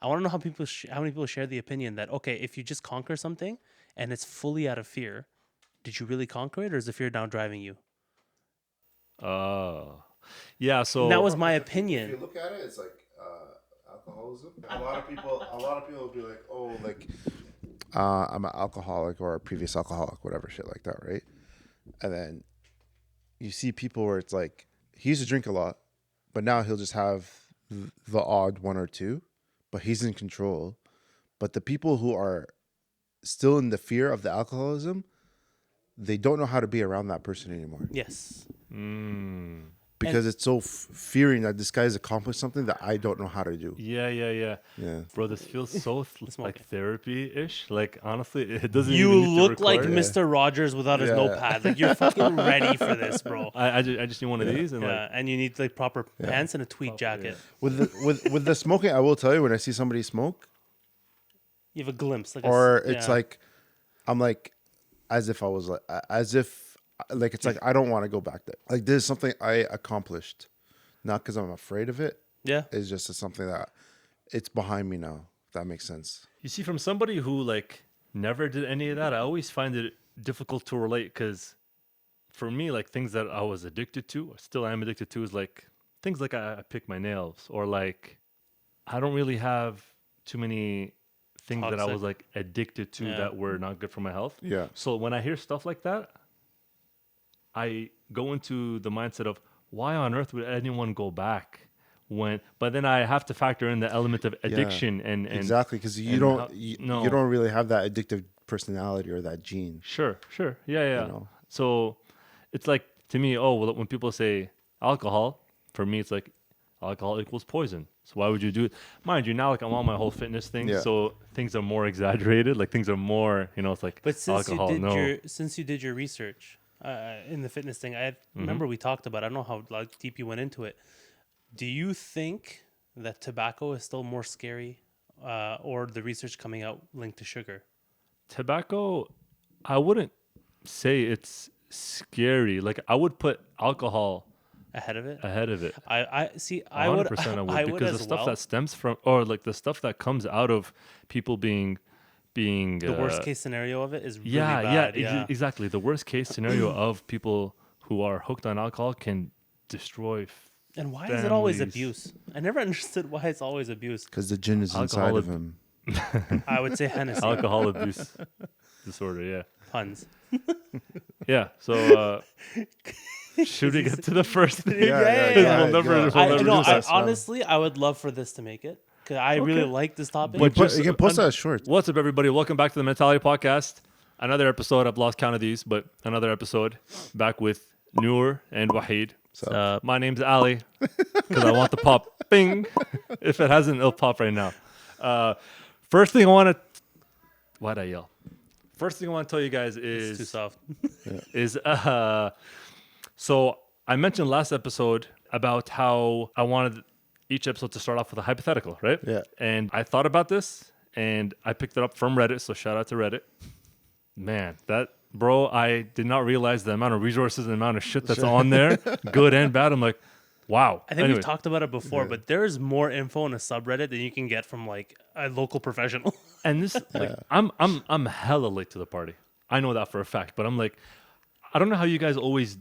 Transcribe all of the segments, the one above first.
I want to know how many people share the opinion that, okay, if you just conquer something and it's fully out of fear, did you really conquer it, or is the fear now driving you? Oh, yeah. And that So was my If you opinion. look at it, it's like alcoholism. A lot of people will be like, oh, like I'm an alcoholic or a previous alcoholic, whatever shit like that, right? And then you see people where it's like he used to drink a lot, but now he'll just have the odd one or two, but he's in control. But the people who are still in the fear of the alcoholism, they don't know how to be around that person anymore Yes. because it's so fearing that this guy's accomplished something that I don't know how to do. yeah. Yeah. Bro, this feels so like smoking. therapy-ish. Like honestly, it doesn't You even need to look like record. Mr. Rogers without his Yeah. notepad. Like you're fucking ready for this, bro. I just need one of these and Yeah, like and you need like proper pants and a tweed jacket. With the smoking, I will tell you when I see somebody smoke, You have a glimpse, like or it's like I'm like as if it's like I don't want to go back there. Like this is something I accomplished, not because I'm afraid of it. yeah. It's just something that it's behind me now. If that makes sense. you see from somebody who like never did any of that. I always find it difficult to relate because for me, like things that I was addicted to, or still am addicted to, is like things like I pick my nails, or like I don't really have too many things that I Toxic. was like addicted to Yeah. that were not good for my health. Yeah. So when I hear stuff like that, I go into the mindset of why on earth would anyone go back when? But then I have to factor in the element of addiction and Exactly, because you and don't how- you, no. you don't really have that addictive personality or that gene. Sure, yeah. You know. So it's like to me, oh well, when people say alcohol, for me it's like alcohol equals poison. So why would you do it? Mind you, now like I'm on my whole fitness thing, Yeah. so things are more exaggerated. Like things are more, it's like But since alcohol. you did your research in the fitness thing, I remember we talked about. I don't know how like, deep you went into it. Do you think that tobacco is still more scary, or the research coming out linked to sugar? Tobacco, I wouldn't say it's scary. Like I would put alcohol Ahead of it, ahead of it. I see. I would. 100% I would, I would because as the stuff well. that stems from, or like the stuff that comes out of people being The worst case scenario of it is really yeah, bad. Yeah. exactly. The worst case scenario of people who are hooked on alcohol can destroy And why is it always families. abuse? I never understood why it's always abuse. Because the gin is inside Alcohol of him. I would say Hennessy. alcohol abuse disorder. Yeah, Puns. yeah. So should we get to the first thing? Yeah. We'll never I do that. honestly, I would love for this to make it because I really like this topic. But You can post that as short. What's up, everybody? Welcome back to the MentALIty podcast. Another episode. I've lost count of these, but another episode. Back with Noor and Waheed. My name's Ali because I want the pop. Bing. If it hasn't, it'll pop right now. First thing I want to... Why'd I yell? First thing I want to tell you guys It's too soft. is so I mentioned last episode about how I wanted each episode to start off with a hypothetical, right? Yeah. And I thought about this and I picked it up from Reddit, so shout out to Reddit. Man, bro, I did not realize the amount of resources and the amount of shit that's on there, good and bad. I'm like, wow. I think we've talked about it before, but there's more info in a subreddit than you can get from like a local professional. And this, like, I'm hella late to the party. I know that for a fact, but I'm like, I don't know how you guys always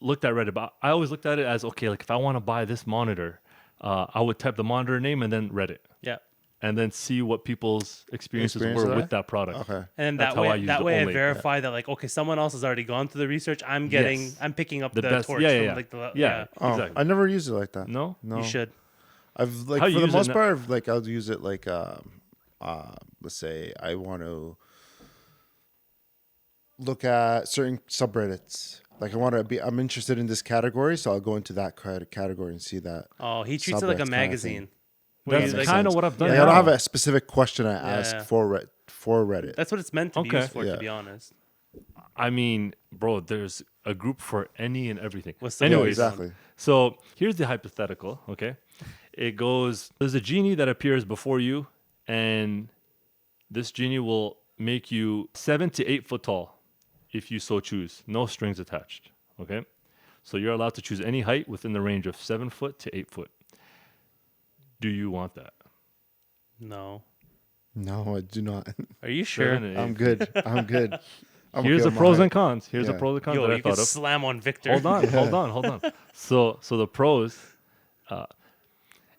looked at Reddit, but I always looked at it as, okay, like if I want to buy this monitor, I would type the monitor name and then Reddit. Yeah. And then see what people's experiences Experience were of with that? that product. Okay. And That's that how I way, use that it way, I only. verify that like, okay, someone else has already gone through the research. I'm picking up the best. torch. Yeah. From, like, Yeah. Oh, Exactly. I never used it like that. No? No. You should. I've like How for you the use it most now? part, I'll use it like let's say I want to look at certain subreddits. Like I'm interested in this category, so I'll go into that category and see that. Oh, he treats it like a Subreddits kinda magazine. thing. Where That's you, like, kind of what I've done. Like, I don't now. have a specific question I ask Yeah. for Reddit. That's what it's meant to be Okay. used for, Yeah. to be honest. I mean, bro, there's a group for any and everything. What's the Anyways, Yeah, exactly. So here's the hypothetical, okay? It goes, there's a genie that appears before you, and this genie will make you 7 to 8 foot tall if you so choose. No strings attached, okay? So you're allowed to choose any height within the range of 7 foot to 8 foot. Do you want that? No. No, I do not. Are you sure? 7 and 8. I'm good. I'm good. I'm Here's okay the with pros my and cons. Here's the Yeah. pros and cons Yo, that I you can thought of. slam on Victor. Hold on. So the pros.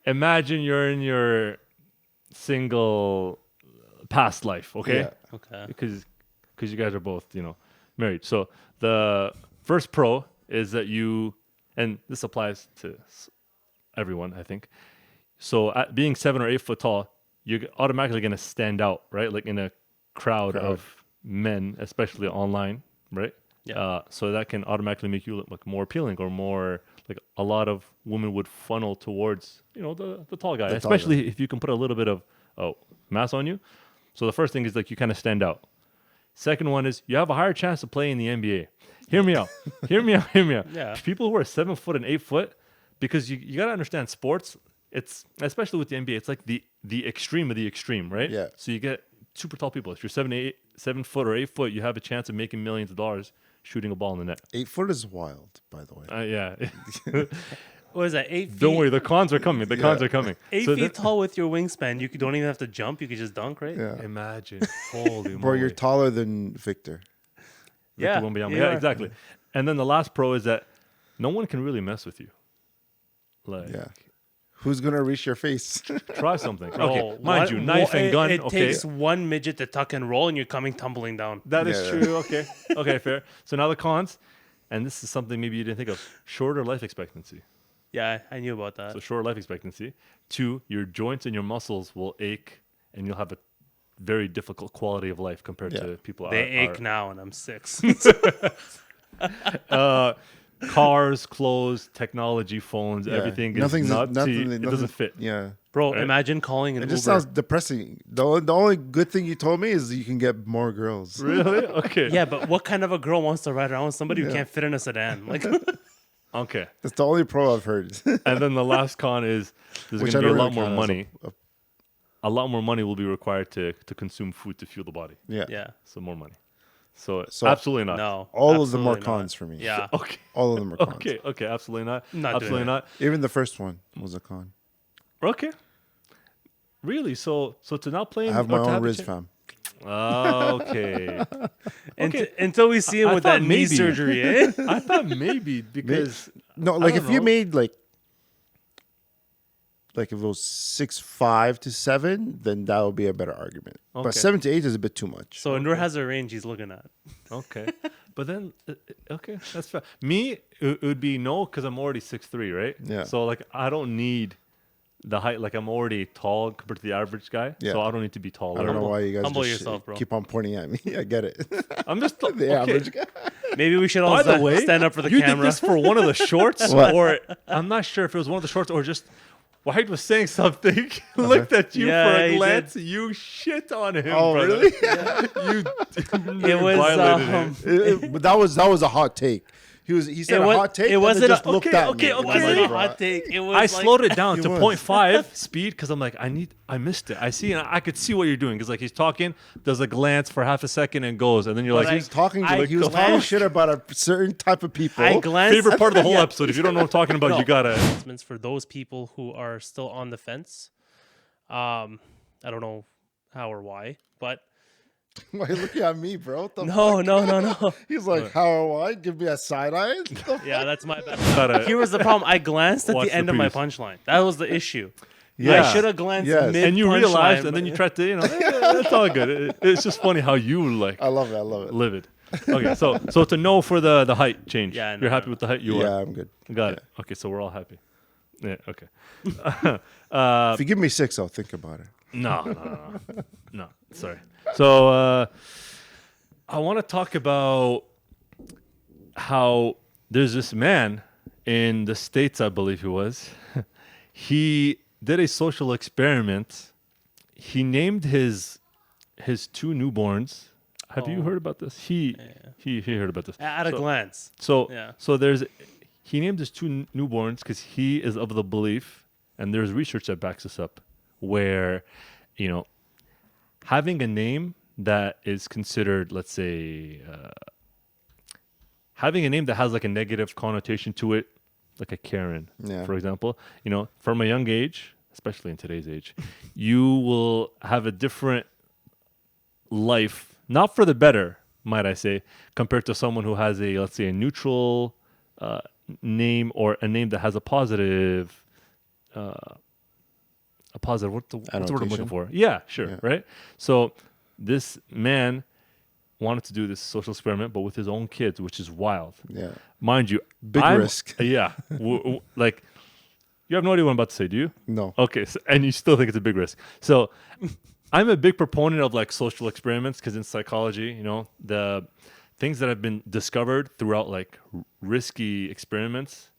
Imagine you're in your single past life, okay? Yeah. Okay. Because you guys are both, married. So the first pro is that you, and this applies to everyone, I think. So at being 7 or 8 foot tall, you're automatically going to stand out, right? Like in a crowd of men, especially online, right? Yeah. So that can automatically make you look like more appealing, or more like a lot of women would funnel towards, the tall guy, especially if you can put a little bit of mass on you. So the first thing is like you kind of stand out. Second one is you have a higher chance of playing in the NBA. Hear me out. Hear me out. Yeah. People who are 7 foot and 8 foot, because you got to understand sports. It's especially with the NBA. It's like the extreme of the extreme, right? Yeah. So you get super tall people. If you're 7 foot or 8 foot, you have a chance of making millions of dollars shooting a ball in the net. 8 foot is wild, by the way. Yeah. What is that? 8 feet? Don't worry, the cons are coming. The cons are coming. 8 So feet tall with your wingspan. You don't even have to jump. You could just dunk, right? Yeah. Imagine, holy Bro, moly. you're taller than Victor. Yeah. Victor Wembanyama. you Yeah, are. exactly. And then the last pro is that no one can really mess with you. Like, Yeah. Who's gonna reach your face? try something. Bro, Okay, mind you, knife and gun. It Okay, takes one midget to tuck and roll, and you're coming tumbling down. that is Yeah. true. Okay, fair. So now the cons, and this is something maybe you didn't think of: shorter life expectancy. Yeah, I knew about that. So shorter life expectancy. 2, your joints and your muscles will ache, and you'll have a very difficult quality of life compared Yeah. to people. They ache now, and I'm 6. Cars, clothes, technology, phones, Yeah. everything is Nothing's- not. nothing- It doesn't fit. Yeah. Bro, Right? imagine calling an It Uber. just sounds depressing. The only good thing you told me is you can get more girls. Really? Okay. Yeah, but what kind of a girl wants to ride around with somebody who Yeah. can't fit in a sedan? Like, Okay. That's the only pro I've heard. And then the last con is there's Which going to I be a don't lot really more count as money. A lot more money will be required to consume food to fuel the body. Yeah. yeah, So more money. So, So- absolutely not. no. All of them are absolutely cons not. for me. Yeah. Okay. All of them are cons. Okay. Absolutely not. Not doing absolutely it. not. Even the first one was a con. Okay. Really? So to now play. I have my own Riz fam. Okay. Until we see him I with that thought knee maybe. surgery, eh? I thought maybe because No, like don't if you know. made like if it was 6'5" to 7, then that would be a better argument. Okay. But 7 to 8 is a bit too much. So Noor has a range he's looking at. okay, but then okay, that's fair. Me, it would be no because I'm already 6'3", right? Yeah. So like I don't need the height. Like I'm already tall compared to the average guy. Yeah. So I don't need to be taller. I don't know why you guys humble just yourself, bro. keep on pointing at me. I get it. I'm just the okay. average guy. Maybe we should all By the way, stand up for the you camera. did this for one of the shorts, What? or I'm not sure if it was one of the shorts or just Waheed was saying something, looked at you Yeah, for a he glance, you shit on him. Oh, brother. really? You It was, violated him. But that was a hot take. He said It a was- hot take. it and wasn't then just a- looked okay, at okay, me. It okay. wasn't a Bro. hot take. It was I like, slowed it down He to was. 0.5 speed because I'm like, I missed it. I see, and I could see what you're doing. Because like he's talking, does a glance for half a second and goes, and then you're But like, He was talking. I He was talking glanced- shit about a certain type of people. I glanced. favorite part of the whole Yeah. episode. If you don't know what I'm talking about, you gotta. Announcements for those people who are still on the fence. I don't know how or why, but Why are you looking at me, bro? What the no. He's like, how are I? Give me a side eye. What the fuck? Yeah, that's my bad. gotta Here was the problem. I glanced at Watch the the end of my previous. punchline. That was the issue. Yeah. I should have glanced Yes. mid and you punchline, realized, and then but- you tried to, it's all good. It's just funny how you like I love it. I love it. live it. Okay, so to know for the height change, Yeah, no, you're happy no. with the height you Yeah, are. I'm good. Got it. Okay, so we're all happy. Yeah. Okay. If you give me 6, I'll think about it. No. Sorry. So I want to talk about how there's this man in the States, I believe he was. He did a social experiment. He named his 2 newborns. Have you heard about this? He heard about this. At a So- glance. So Yeah. he named his 2 newborns because he is of the belief, and there's research that backs this up, where having a name that is considered, let's say, having a name that has like a negative connotation to it, like a Karen, Yeah. for example, from a young age, especially in today's age, you will have a different life, not for the better, might I say, compared to someone who has a, let's say, a neutral name, or a name that has a positive, what's the word I'm looking Annotation? for? Yeah, sure, Yeah. right? So this man wanted to do this social experiment, but with his own kids, which is wild. Yeah. Mind you, Big risk. Yeah. Like, you have no idea what I'm about to say, do you? No. Okay, so, and you still think it's a big risk. So I'm a big proponent of like social experiments, because in psychology, you know, the things that have been discovered throughout like risky experiments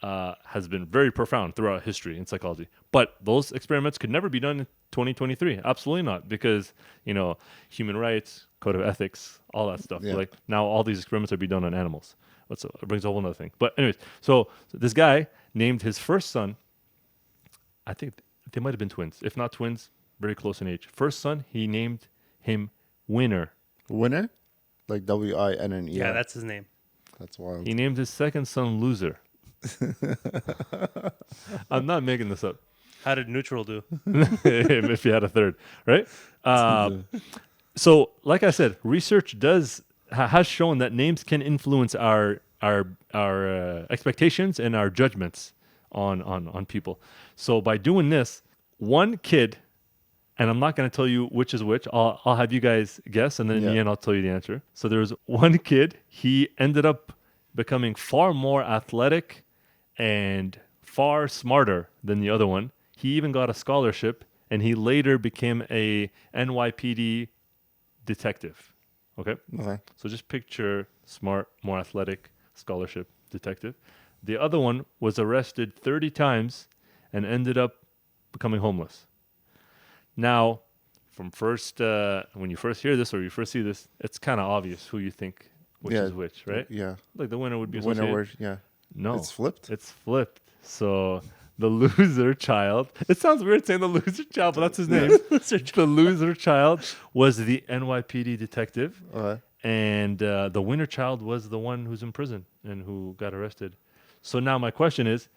has been very profound throughout history in psychology. But those experiments could never be done in 2023. Absolutely not, because, you know, human rights, code of ethics, all that stuff. Yeah. Like, now all these experiments are being done on animals. It brings a whole other thing. But anyways, so this guy named his first son, I think they might have been twins. If not twins, very close in age. First son, he named him Winner. Winner? Like WINNER. Yeah, that's his name. That's wild. He named his second son Loser. I'm not making this up. How did neutral do? If you had a third, right? So, like I said, research has shown that names can influence our expectations and our judgments on people. So by doing this, one kid, and I'm not going to tell you which is which. I'll have you guys guess, and then in the end, I'll tell you the answer. So there was one kid. He ended up becoming far more athletic and far smarter than the other one. He even got a scholarship, and he later became a NYPD detective. Okay? Okay. So just picture smart, more athletic, scholarship detective. The other one was arrested 30 times and ended up becoming homeless. Now, from first, when you first hear this or you first see this, it's kind of obvious who you think which is which, right? Yeah. Like the winner would be Winner associated. word, yeah. No. It's flipped? It's flipped. So the loser child, it sounds weird saying the loser child, but that's his name. The loser child was the NYPD detective. Okay. And the winner child was the one who's in prison and who got arrested. So now my question is,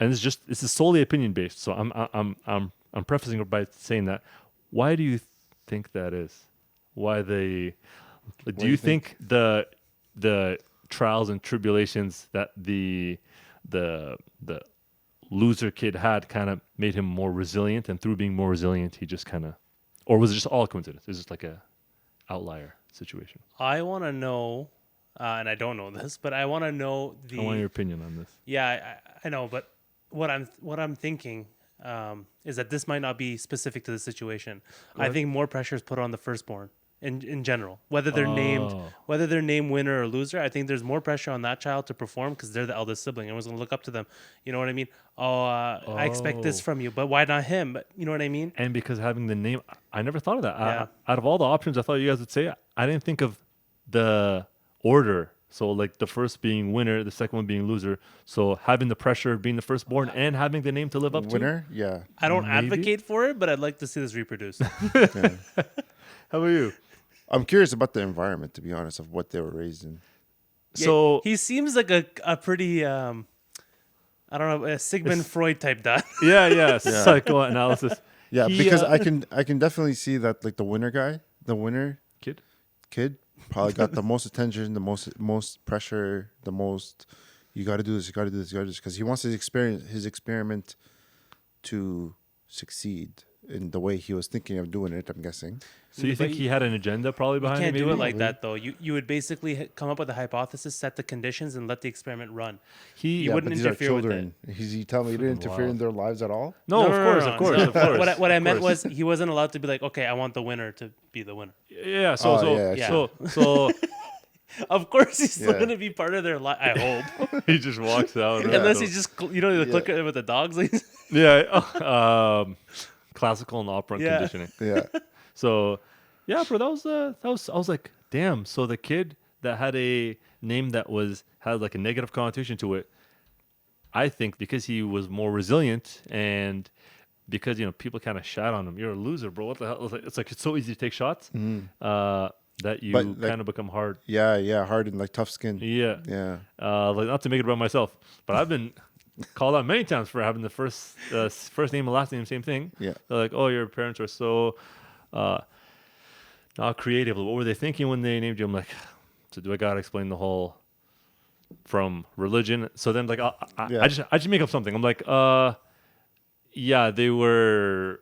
and this is solely opinion based. So I'm prefacing it by saying that. Why do you think that is? Why they? Do you think the trials and tribulations that the loser kid had kind of made him more resilient, and through being more resilient, he just kind of, or was it just all coincidence? Is just like a outlier situation? I want to know, and I don't know this, but I want to know I want your opinion on this. Yeah, I know, but what I'm thinking is that this might not be specific to the situation. I think more pressure is put on the firstborn in general, whether they're named winner or loser. I think there's more pressure on that child to perform because they're the eldest sibling. Everyone's gonna look up to them. You know what I mean? I expect this from you, but why not him? But you know what I mean? And because having the name, I never thought of that. Yeah. Out of all the options I thought you guys would say, I didn't think of the order. So like the first being winner, the second one being loser. So having the pressure of being the firstborn and having the name to live up to. Winner? Yeah. I don't advocate for it, but I'd like to see this reproduced. Yeah. How about you? I'm curious about the environment, to be honest, of what they were raised in. So he seems like a pretty I don't know, a Sigmund Freud type dad. yeah, psychoanalysis. Yeah, He, because I can definitely see that, like, the winner kid probably got the most attention, the most pressure, the most, you got to do this, you got to do this, you got to do this, because he wants his experiment to succeed in the way he was thinking of doing it, I'm guessing. So you think he had an agenda probably behind it? You can't do maybe? it like that, though. You would basically come up with a hypothesis, set the conditions, and let the experiment run. You wouldn't interfere with it. He telling me you didn't interfere in their lives at all? No, of course. What I meant was he wasn't allowed to be like, okay, I want the winner to be the winner. Yeah. Oh, So of course, he's still gonna be part of their life. I hope. he just walks out. Right? Unless he just the click it with the dogs. Yeah. Classical and operant conditioning. Yeah. So, yeah, bro, that was. I was like, damn. So the kid that had a name that had like a negative connotation to it, I think because he was more resilient and because people kind of shat on him. You're a loser, bro. What the hell? It's like it's so easy to take shots that you kind of become hard. Yeah, hard and like tough skin. Yeah. Yeah. Like not to make it about myself, but I've been called out many times for having the first name and last name same thing. Yeah. They're like, oh, your parents are so not creative. What were they thinking when they named you? I'm like, so do I gotta explain the whole from religion? So then like I just make up something. I'm like, yeah, they were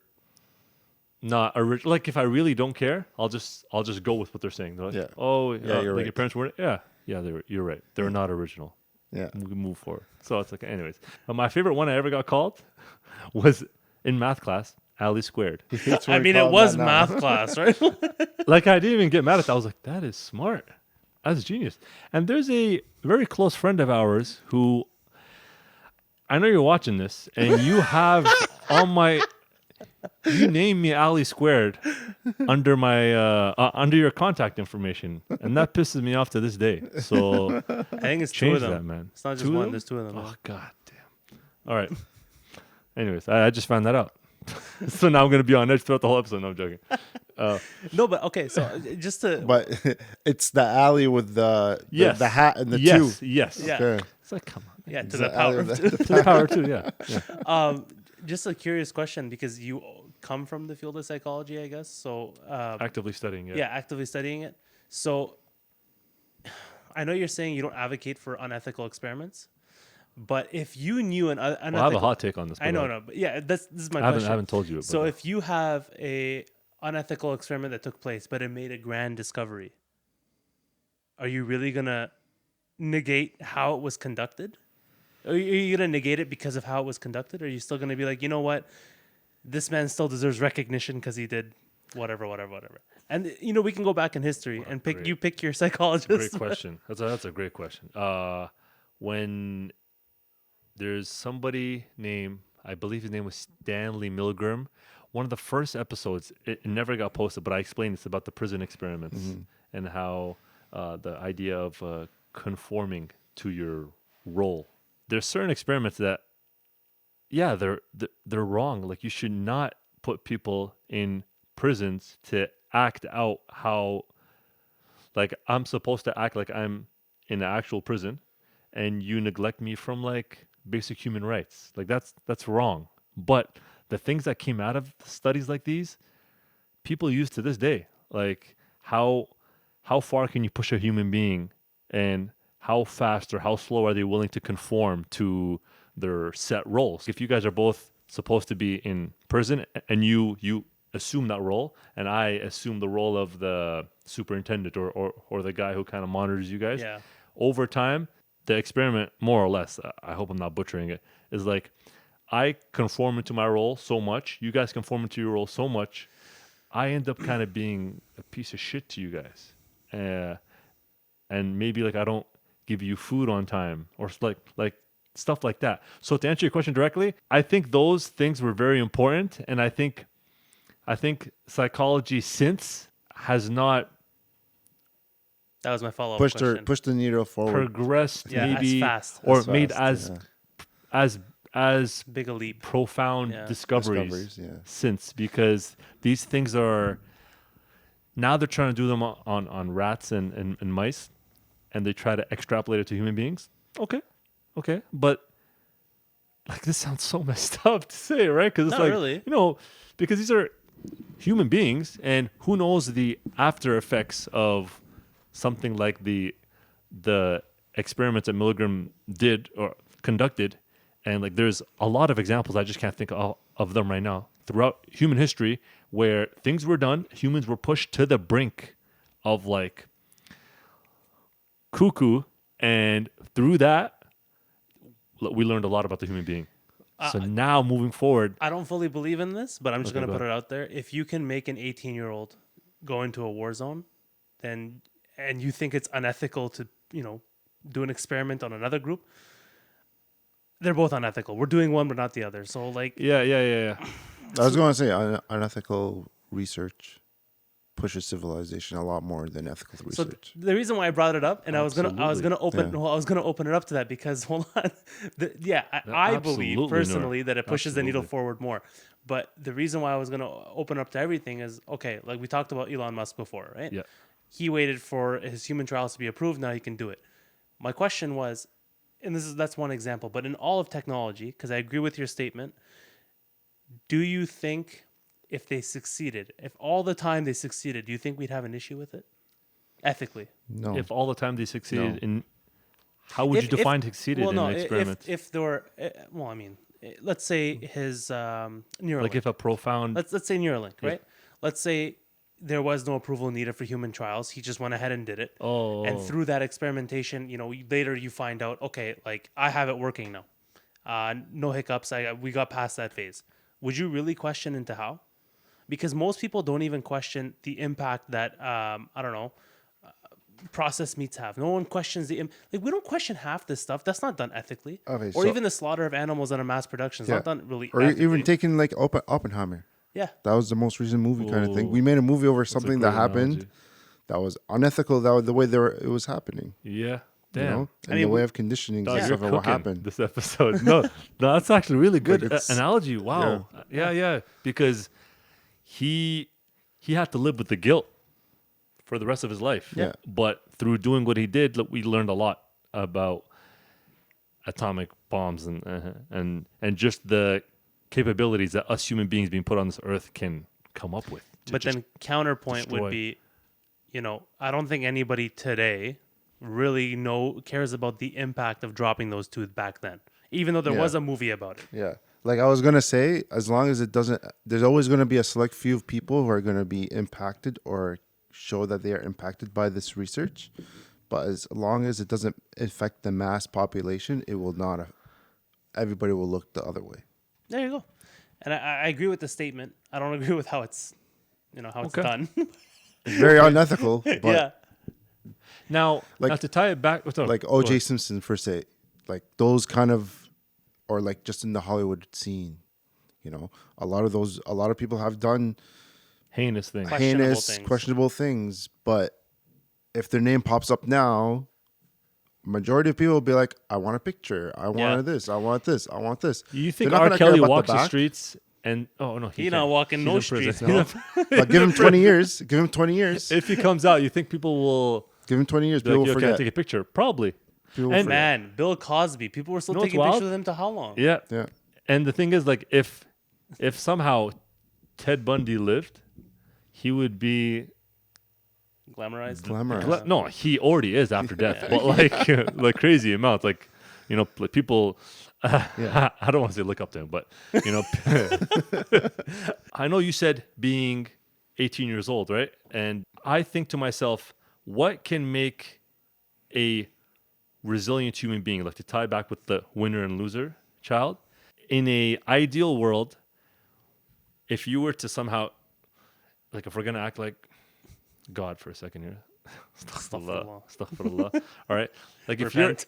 not original. Like if I really don't care, I'll just go with what they're saying. They're like, oh, Yeah, you're like right. your parents weren't. Yeah, you're right. They're not original. Yeah. We move forward. So it's like, anyways. But my favorite one I ever got called was in math class, Ali squared. I mean, it was math class, right? Like I didn't even get mad at that. I was like, that is smart. That's genius. And there's a very close friend of ours who I know you're watching this, and you have on my. You named me Ali squared under my under your contact information, and that pisses me off to this day. So I think it's two change of them. that, man. It's not just Two of one. them? There's two of them. Oh god damn! All right. Anyways, I just found that out, so now I'm gonna be on edge throughout the whole episode. No, I'm joking. No, but okay. So just to But it's the alley with the Yes. the hat and the Yes, two. yes. Yeah. Okay. It's like, come on. yeah, to It's the the alley power. with of the- To the power too. Yeah. Just a curious question because you come from the field of psychology, I guess. So Actively studying. yeah, actively studying it. So I know you're saying you don't advocate for unethical experiments, but if you knew an unethical, Well, I have a hot take on this. I know, but no, but yeah, this is my I question. haven't told you. So if you have a unethical experiment that took place, but it made a grand discovery, are you really gonna negate how it was conducted? Are you gonna negate it because of how it was conducted? Or are you still gonna be like, you know what, this man still deserves recognition because he did whatever. And you know, we can go back in history and pick. great. You pick your psychologist. great question. That's a great question. When there's somebody named, I believe his name was Stanley Milgram. One of the first episodes, it never got posted, but I explained it's about the prison experiments and how the idea of conforming to your role. There's certain experiments that, yeah, they're wrong. Like you should not put people in prisons to act out how, like I'm supposed to act like I'm in an actual prison, and you neglect me from like basic human rights. Like that's wrong. But the things that came out of studies like these, people use to this day. Like how far can you push a human being, and how fast or how slow are they willing to conform to their set roles? If you guys are both supposed to be in prison and you assume that role, and I assume the role of the superintendent or the guy who kind of monitors you guys, Yeah. over time, the experiment, more or less, I hope I'm not butchering it, is like I conform into my role so much, you guys conform into your role so much, I end up kind of being a piece of shit to you guys. And maybe like I don't give you food on time or like stuff like that. So to answer your question directly, I think those things were very important, and I think psychology since has not That was my follow-up Pushed question. the needle forward. progressed Yeah, maybe as fast. or As made fast, as Big a leap. profound Yeah. discoveries yeah. since, because these things are now they're trying to do them on rats and mice, and they try to extrapolate it to human beings. Okay, but like this sounds so messed up to say, right? Because it's Not like really. because these are human beings, and who knows the after effects of something like the experiments that Milgram did or conducted. And like there's a lot of examples, I just can't think of them right now, throughout human history where things were done, humans were pushed to the brink of like cuckoo, and through that we learned a lot about the human being. So now moving forward, I don't fully believe in this, but I'm just Okay, going to go put it out there. If you can make an 18-year-old go into a war zone, then and you think it's unethical to, do an experiment on another group, they're both unethical. We're doing one, but not the other. So like, yeah. I was going to say unethical research pushes civilization a lot more than ethical so research. the reason why I brought it up, and I was gonna open it up to that because hold on, I believe Absolutely, personally Noor. that it pushes the needle Absolutely. forward more. But the reason why I was gonna open up to everything is okay. Like we talked about Elon Musk before, right? Yeah. He waited for his human trials to be approved. Now he can do it. My question was, and that's one example, but in all of technology, because I agree with your statement, do you think if they succeeded, if all the time they succeeded, do you think we'd have an issue with it? Ethically? No. If all the time they succeeded No. in, how would you define succeeded in an experiment? If there were, well, I mean, let's say his Neuralink. Like if a profound... Let's say Neuralink, Yeah. right? Let's say there was no approval needed for human trials. He just went ahead and did it. Oh. And through that experimentation, later you find out, okay, like I have it working now. No hiccups. We got past that phase. Would you really question into how? Because most people don't even question the impact that, I don't know, processed meats have. No one questions we don't question half this stuff. That's not done ethically. Okay, or so- even the slaughter of animals in a mass production is not done really Or ethically. even taking like Oppenheimer. Yeah. That was the most recent movie kind of thing. Ooh. We made a movie over That's a something that great happened analogy. that was unethical. That was the way it was happening. Yeah. Damn. You know? And I mean, the way of conditioning Dog, and you're stuff and what cooking happened. this episode. No, that's actually really good it's- analogy. Wow. Yeah. Because he had to live with the guilt for the rest of his life. Yeah. But through doing what he did, look, we learned a lot about atomic bombs and just the capabilities that us human beings being put on this earth can come up with. But then counterpoint destroy. would be, I don't think anybody today really cares about the impact of dropping those two back then, even though there Yeah. was a movie about it. Yeah. Like I was going to say, as long as it doesn't, there's always going to be a select few of people who are going to be impacted or show that they are impacted by this research. But as long as it doesn't affect the mass population, it will not. Everybody will look the other way. There you go. And I agree with the statement. I don't agree with how it's, how it's Okay. done. It's very unethical, but Yeah. Now, to tie it back, like O.J. Simpson for say, like those kind of, or like just in the Hollywood scene, a lot of people have done heinous things. questionable things, but if their name pops up now, majority of people will be like, I want a picture, I want this, I want this, I want this. You think They're not R. gonna care Kelly about walks the back. streets and no, He not can't. walking He's no in prison. streets, no. But give him 20 years. Give him 20 years. If he comes out, you think people will Give him 20 years. be People like, will "Yo, can I forget. take a picture?" Probably. People will and- forget. Man, Bill Cosby. People were still You know taking what's pictures wild? of him to how long? Yeah. Yeah. And the thing is, like, if somehow Ted Bundy lived, he would be Glamorized. Glamorized. no, he already is after death, but like crazy amounts. Like, like people. Yeah. I don't want to say look up to him, but I know you said being 18 years old, right? And I think to myself, what can make a resilient human being, like to tie back with the winner and loser child, in a ideal world, if you were to somehow, like, if we're gonna act like God for a second here, Astaghfirullah. All right, like Repent.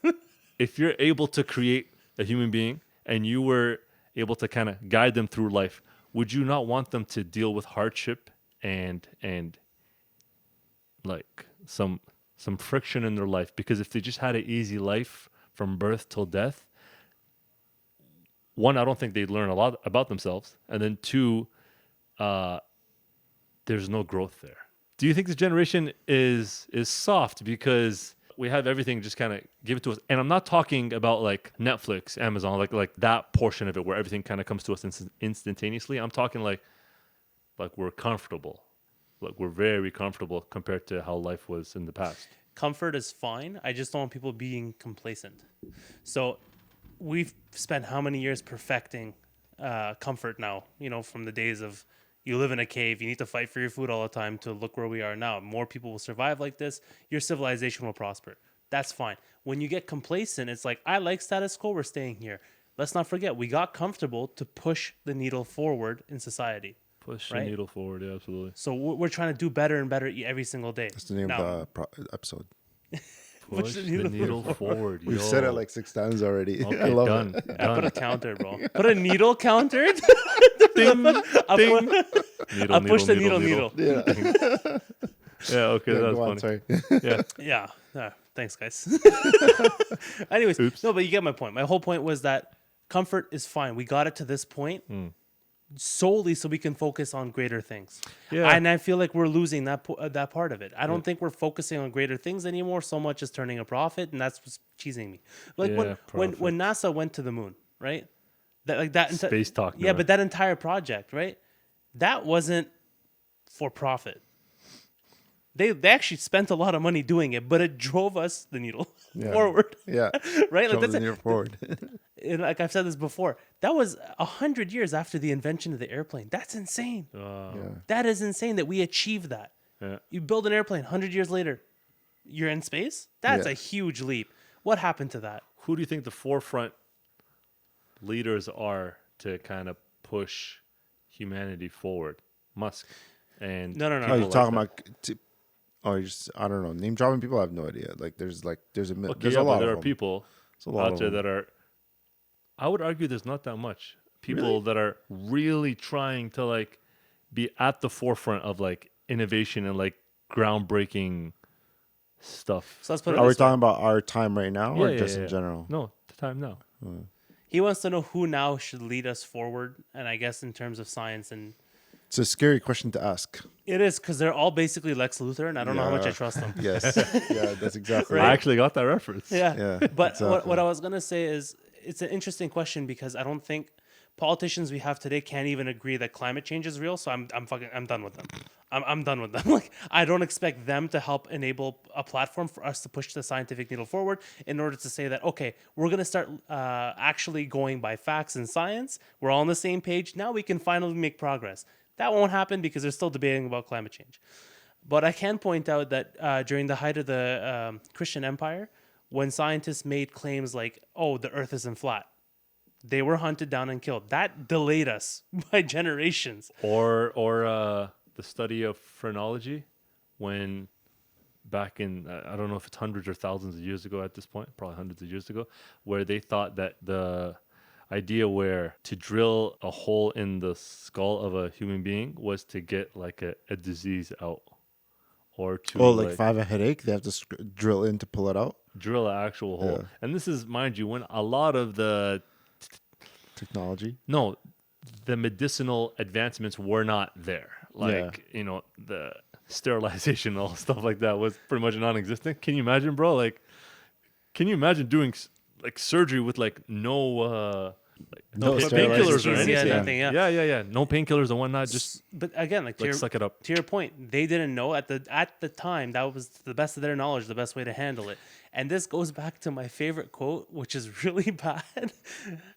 if you're able to create a human being and you were able to kind of guide them through life, would you not want them to deal with hardship and like some friction in their life? Because if they just had an easy life from birth till death, one, I don't think they'd learn a lot about themselves, and then two, there's no growth there. Do you think this generation is soft because we have everything just kind of given to us? And I'm not talking about like Netflix, Amazon, like that portion of it where everything kind of comes to us instantaneously. I'm talking like we're comfortable. Like we're very comfortable compared to how life was in the past. Comfort is fine. I just don't want people being complacent. So we've spent how many years perfecting comfort now, from the days of you live in a cave, you need to fight for your food all the time, to look where we are now. More people will survive like this. Your civilization will prosper. That's fine. When you get complacent, it's like, I like status quo, we're staying here. Let's not forget, we got comfortable to push the needle forward in society. Push Right? the needle forward, yeah, absolutely. So we're trying to do better and better every single day. That's the name Now, of the episode. Push the needle forward. We've said it like 6 times already. Okay, I love done. it. I put a counter, bro. Put a needle counter. Ding, I ding. put- I pushed the needle. Yeah. Yeah, okay, Yeah, that's go on, funny. sorry. Yeah. Thanks, guys. Anyways, Oops. no, but you get my point. My whole point was that comfort is fine. We got it to this point. solely so we can focus on greater things. Yeah. And I feel like we're losing that part of it. I don't think we're focusing on greater things anymore so much as turning a profit, and that's what's cheesing me. Like Yeah, when NASA went to the moon, right? Space talk. Yeah, but that entire project, right? That wasn't for profit. They actually spent a lot of money doing it, but it drove us the needle forward. Yeah. Right? Like Drove that's the needle forward. and like I've said this before, that was 100 years after the invention of the airplane. That's insane. Yeah. That is insane that we achieved that. Yeah. You build an airplane, 100 years later, you're in space? That's Yeah. a huge leap. What happened to that? Who do you think the forefront leaders are to kind of push humanity forward? Musk and No. Oh, people you're like talking that. about? You're just, I don't know. Name dropping people, I have no idea. Like there's Okay, there's yeah, a lot but there of are them. people There's a lot out of there them. that are. I would argue there's not that much people Really? that are really trying to like be at the forefront of like innovation and like groundbreaking stuff. So let's put it Are we this way. talking about our time right now, or Yeah, just yeah, in yeah. general? No, the time now. He wants to know who now should lead us forward, and I guess in terms of science, and It's a scary question to ask. it is because they're all basically Lex Luthor, and I don't know how much I Yeah. trust them. Yes. Yeah, that's exactly I right. actually got that reference. Yeah. Yeah, But exactly. what I was gonna say is it's an interesting question because I don't think politicians we have today can't even agree that climate change is real. So I'm done with them. I'm done with them. Like I don't expect them to help enable a platform for us to push the scientific needle forward in order to say that okay, we're gonna start actually going by facts and science. We're all on the same page. Now we can finally make progress. That won't happen because they're still debating about climate change. But I can point out that during the height of the Christian Empire, when scientists made claims like, oh, the earth isn't flat, they were hunted down and killed. That delayed us by generations. Or the study of phrenology, when back in I don't know if it's hundreds or thousands of years ago at this point, probably hundreds of years ago, where they thought that the idea where to drill a hole in the skull of a human being was to get like a disease out, or to Oh, like if I have a headache, they have to drill in to pull it out. drill an actual hole. Yeah. And this is, mind you, when a lot of the medicinal advancements were not there. Like, you know, the sterilization and all stuff like that was pretty much non-existent. Can you imagine, bro? Like, can you imagine doing like surgery with like no No painkillers or sterilization. anything? Yeah, nothing, yeah. Yeah. No painkillers and whatnot. Just But again, like like suck it up. to your point, they didn't know at the time that was to the best of their knowledge the best way to handle it. And this goes back to my favorite quote, which is really bad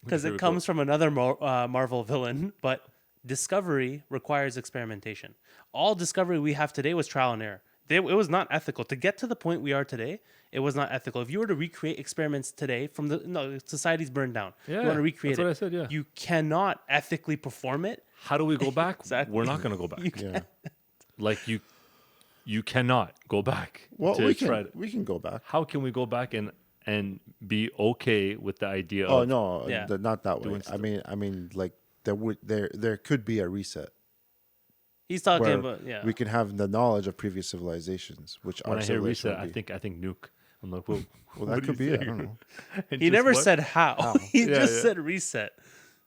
because it favorite comes from another Marvel villain. But discovery requires experimentation. All discovery we have today was trial and error. It was not ethical to get to the point we are today. It was not ethical. If you were to recreate experiments today society's burned down. Yeah, you want to recreate that's it. what I said, yeah. You cannot ethically perform it. How do we go back? Exactly. We're not going to go back. Yeah. Like you cannot go back. Well, to we try can we can go back. How can we go back and be okay with the idea Oh of no, Yeah. not that way. doing I mean, like there could be a reset He's talking where about we can have the knowledge of previous civilizations, which when our I hear civilization reset, would be. I think nuke. I'm like, well, Well, what that do could you be it. I say? don't know. And He just never what? said how. He Yeah, just yeah. said reset.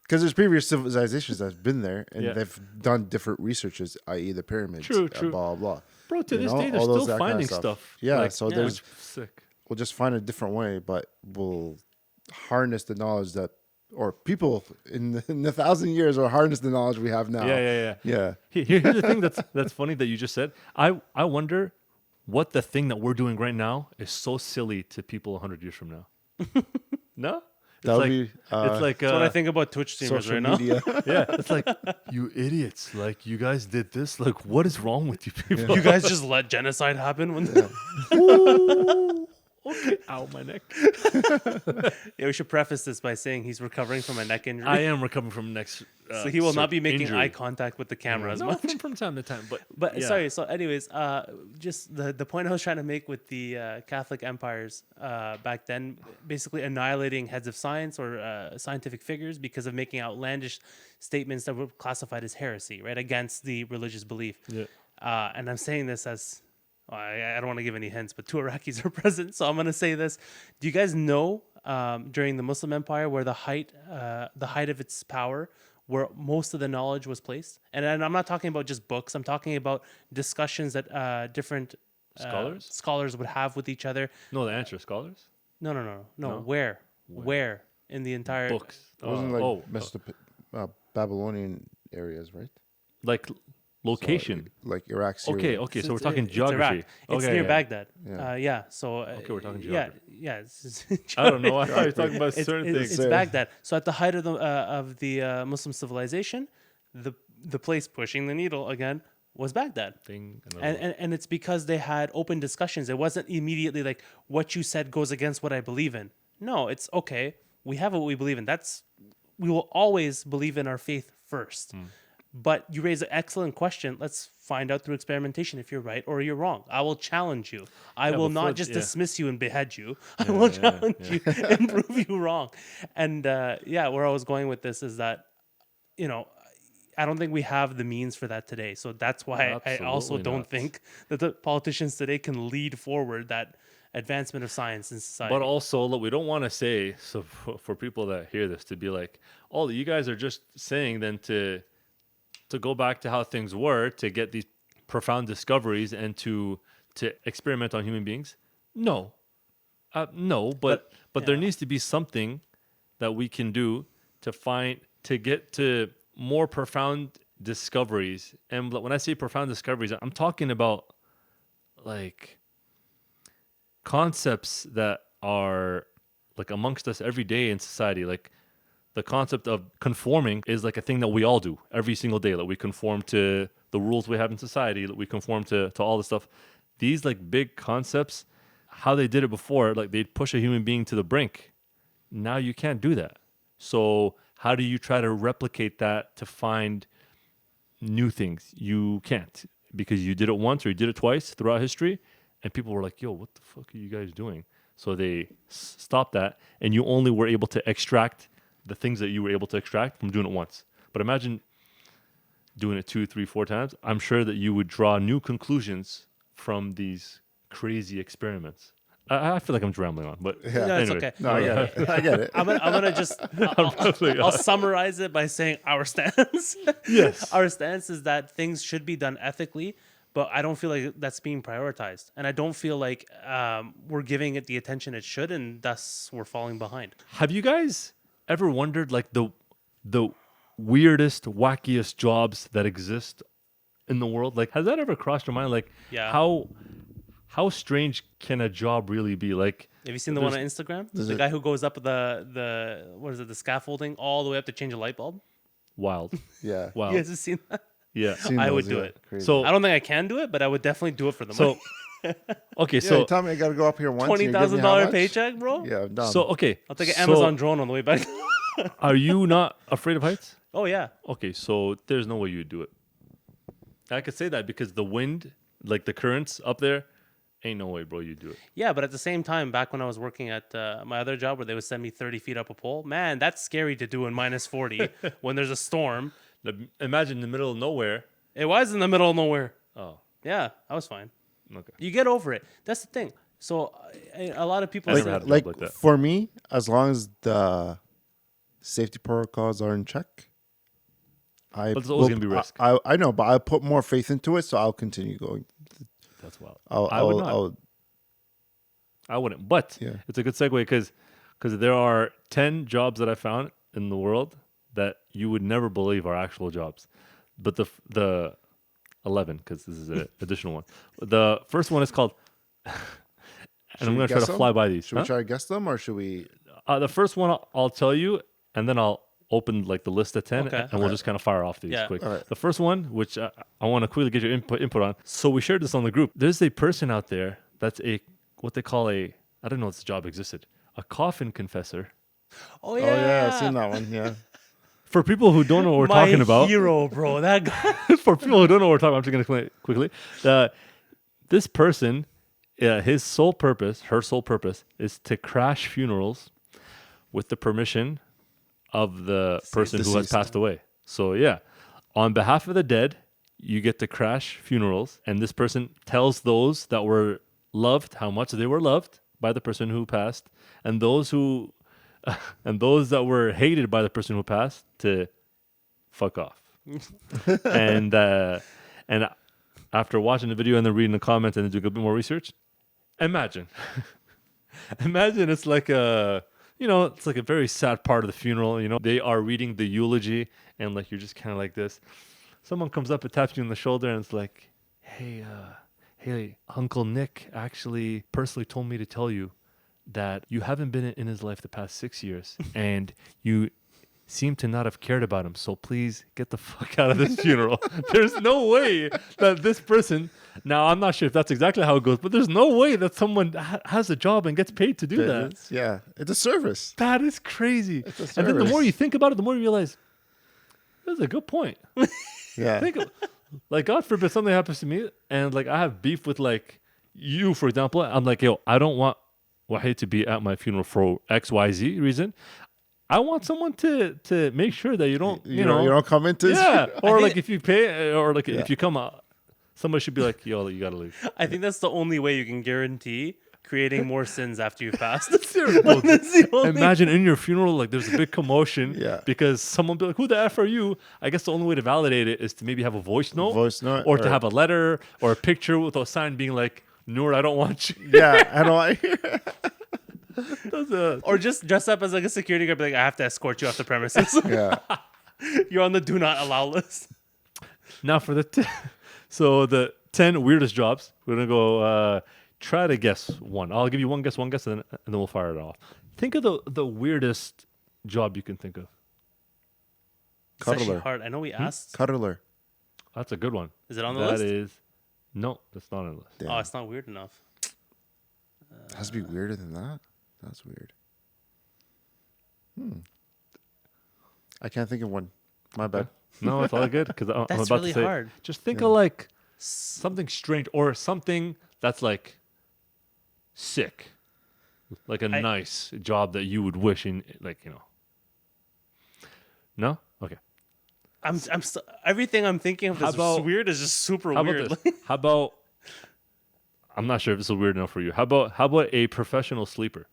Because there's previous civilizations that's been there and Yeah. they've done different researches, i.e., the pyramids, True. blah blah. Bro, to You this know, day, they're all those- still that kind of finding stuff. stuff. Yeah, Like, so there's- which is sick. We'll just find a different way, but we'll harness the knowledge that, or people in the 1,000 years will harness the knowledge we have now. Yeah. Here's the thing that's funny that you just said. I wonder what the thing that we're doing right now is so silly to people 100 years from now. No? It's That would like, be it's like That's what I think about Twitch streamers social right now. media. yeah, it's like, you idiots. Like, you guys did this. Like, what is wrong with you people? You guys just let genocide happen when Ooh, okay. Ow, my neck. Yeah, we should preface this by saying he's recovering from a neck injury. I am recovering from next. so he will not be making injury. eye contact with the camera as No, much. from time to time. But yeah. sorry. So, anyways, just the point I was trying to make with the Catholic empires back then, basically annihilating heads of science or scientific figures because of making outlandish statements that were classified as heresy, right, against the religious belief. Yeah. And I'm saying this as I don't want to give any hints, but two Iraqis are present, so I'm going to say this. Do you guys know during the Muslim Empire where the height of its power where most of the knowledge was placed. And I'm not talking about just books. I'm talking about discussions that different scholars would have with each other. No, the answer, scholars? No. No? Where in the entire Books. It wasn't like Babylonian areas, right? Like location. So, like Iraq, Syria. Okay. So we're talking it's geography. Iraq. It's okay, near yeah. Baghdad. Yeah. So Okay, we're talking geography. Yeah. I don't know. I thought you were talking about certain things. It's Baghdad. So at the height of the Muslim civilization, the place pushing the needle again was Baghdad. And it's because they had open discussions. It wasn't immediately like what you said goes against what I believe in. No, it's okay. We have what we believe in. We will always believe in our faith first. But you raise an excellent question. Let's find out through experimentation if you're right or you're wrong. I will challenge you. I will not just dismiss you and behead you. I will challenge you and prove you wrong. And where I was going with this is that, I don't think we have the means for that today. So that's why I also don't think that the politicians today can lead forward that advancement of science in society. But also, look, we don't want to say, so for people that hear this, to be like, oh, you guys are just saying then to go back to how things were, to get these profound discoveries and to experiment on human beings. No, but there needs to be something that we can do to get to more profound discoveries. And when I say profound discoveries, I'm talking about like concepts that are like amongst us every day in society. Like the concept of conforming is like a thing that we all do every single day. Like we conform to the rules we have in society, that we conform to all this stuff. These like big concepts, how they did it before, like they'd push a human being to the brink. Now you can't do that. So how do you try to replicate that to find new things? You can't, because you did it once or you did it twice throughout history, and people were like, yo, what the fuck are you guys doing? So they stopped that, and you only were able to extract the things that you were able to extract from doing it once. But imagine doing it 2, 3, 4 times. I'm sure that you would draw new conclusions from these crazy experiments. I feel like I'm rambling on, but Yeah. It's anyway. okay. No, I get it. I get it. I'm gonna just I'll summarize it by saying our stance. Yes. Our stance is that things should be done ethically, but I don't feel like that's being prioritized, and I don't feel like we're giving it the attention it should, and thus we're falling behind. Have you guys ever wondered like the weirdest, wackiest jobs that exist in the world? Like, has that ever crossed your mind? Like, how strange can a job really be? Like, have you seen the one on Instagram? The guy who goes up the what is it, the scaffolding all the way up to change a light bulb? wild. Yeah. Wild. You guys have seen that? Yeah. I would do it. Crazy. So I don't think I can do it, but I would definitely do it for the money. Okay, yeah, so you tell me I got to go up here once. and you give me how $20,000 much? paycheck, bro. Yeah, I'm done. so okay. I'll take an Amazon drone on the way back. Are you not afraid of heights? Oh yeah. Okay, so there's no way you'd do it. I could say that because the wind, like the currents up there, ain't no way, bro, you'd do it. Yeah, but at the same time, back when I was working at my other job where they would send me 30 feet up a pole, man, that's scary to do in minus 40 when there's a storm. Imagine in the middle of nowhere. It was in the middle of nowhere. Oh, Yeah, I was fine. okay. You get over it. That's the thing. So a lot of people I say, never had a job like like that. for me, as long as the safety protocols are in check, But there's always gonna be risk. I know, but I put more faith into it, so I'll continue going. That's wild. I would not. I wouldn't. But Yeah. it's a good segue because there are 10 jobs that I found in the world that you would never believe are actual jobs. But the 11, because this is an additional one. The first one is called, and Should I'm we going to try guess to them? fly by these. Should we try to guess them, or should we? The first one I'll tell you, and then I'll open like the list of 10, Okay. and we'll just kind of fire off these Yeah. quick. All right. The first one, which I want to quickly get your input on. So we shared this on the group. There's a person out there that's what they call I don't know if this job existed, a coffin confessor. oh Oh yeah, I've seen that one. Yeah. For people who don't know what we're talking about, hero, bro. That guy. for people who don't know what we're talking about, I'm just going to explain it quickly. This person, her sole purpose is to crash funerals with the permission of the person who has Deceased. passed away. So yeah, on behalf of the dead, you get to crash funerals, and this person tells those that were loved how much they were loved by the person who passed, and those that were hated by the person who passed to fuck off. and after watching the video and then reading the comments and then doing a bit more research, imagine it's like it's like a very sad part of the funeral. They are reading the eulogy and like you're just kind of like this. Someone comes up and taps you on the shoulder and it's like, hey, Uncle Nick actually personally told me to tell you that you haven't been in his life the past 6 years and you seem to not have cared about him. So please get the fuck out of this funeral. There's no way that this person, now I'm not sure if that's exactly how it goes, but there's no way that someone has a job and gets paid to do that. Yeah, it's a service. That is crazy. And then the more you think about it, the more you realize, that's a good point. Yeah. Like, God forbid something happens to me and like I have beef with like you, for example. I'm like, yo, I don't want Waheed to be at my funeral for XYZ reason. I want someone to make sure that you don't come into or like if you pay or like if you come out, somebody should be like, yo, you gotta leave. I think that's the only way you can guarantee creating more sins after you've passed. Imagine in your funeral, like there's a big commotion because someone be like, who the F are you? I guess the only way to validate it is to maybe have a voice note or to have a letter or a picture with a sign being like, Noor, I don't want you. Yeah, I don't want you. Or just dress up as like a security guard, be like, I have to escort you off the premises. Yeah. You're on the do not allow list. Now for the 10 weirdest jobs, we're gonna go try to guess one. I'll give you one guess, and then we'll fire it off. Think of the weirdest job you can think of. It's actually hard. I know we asked. Cuddler. That's a good one. Is it on the list? No, that's not on the list. Damn. Oh, it's not weird enough. It has to be weirder than that. That's weird. I can't think of one. My bad. No, it's all good because I'm That's about really to say. hard. Just think of like something strange or something that's like sick, like a nice job that you would wish in, like No, okay. Everything I'm thinking of is weird is just super weird. How about? I'm not sure if this is weird enough for you. How about a professional sleeper?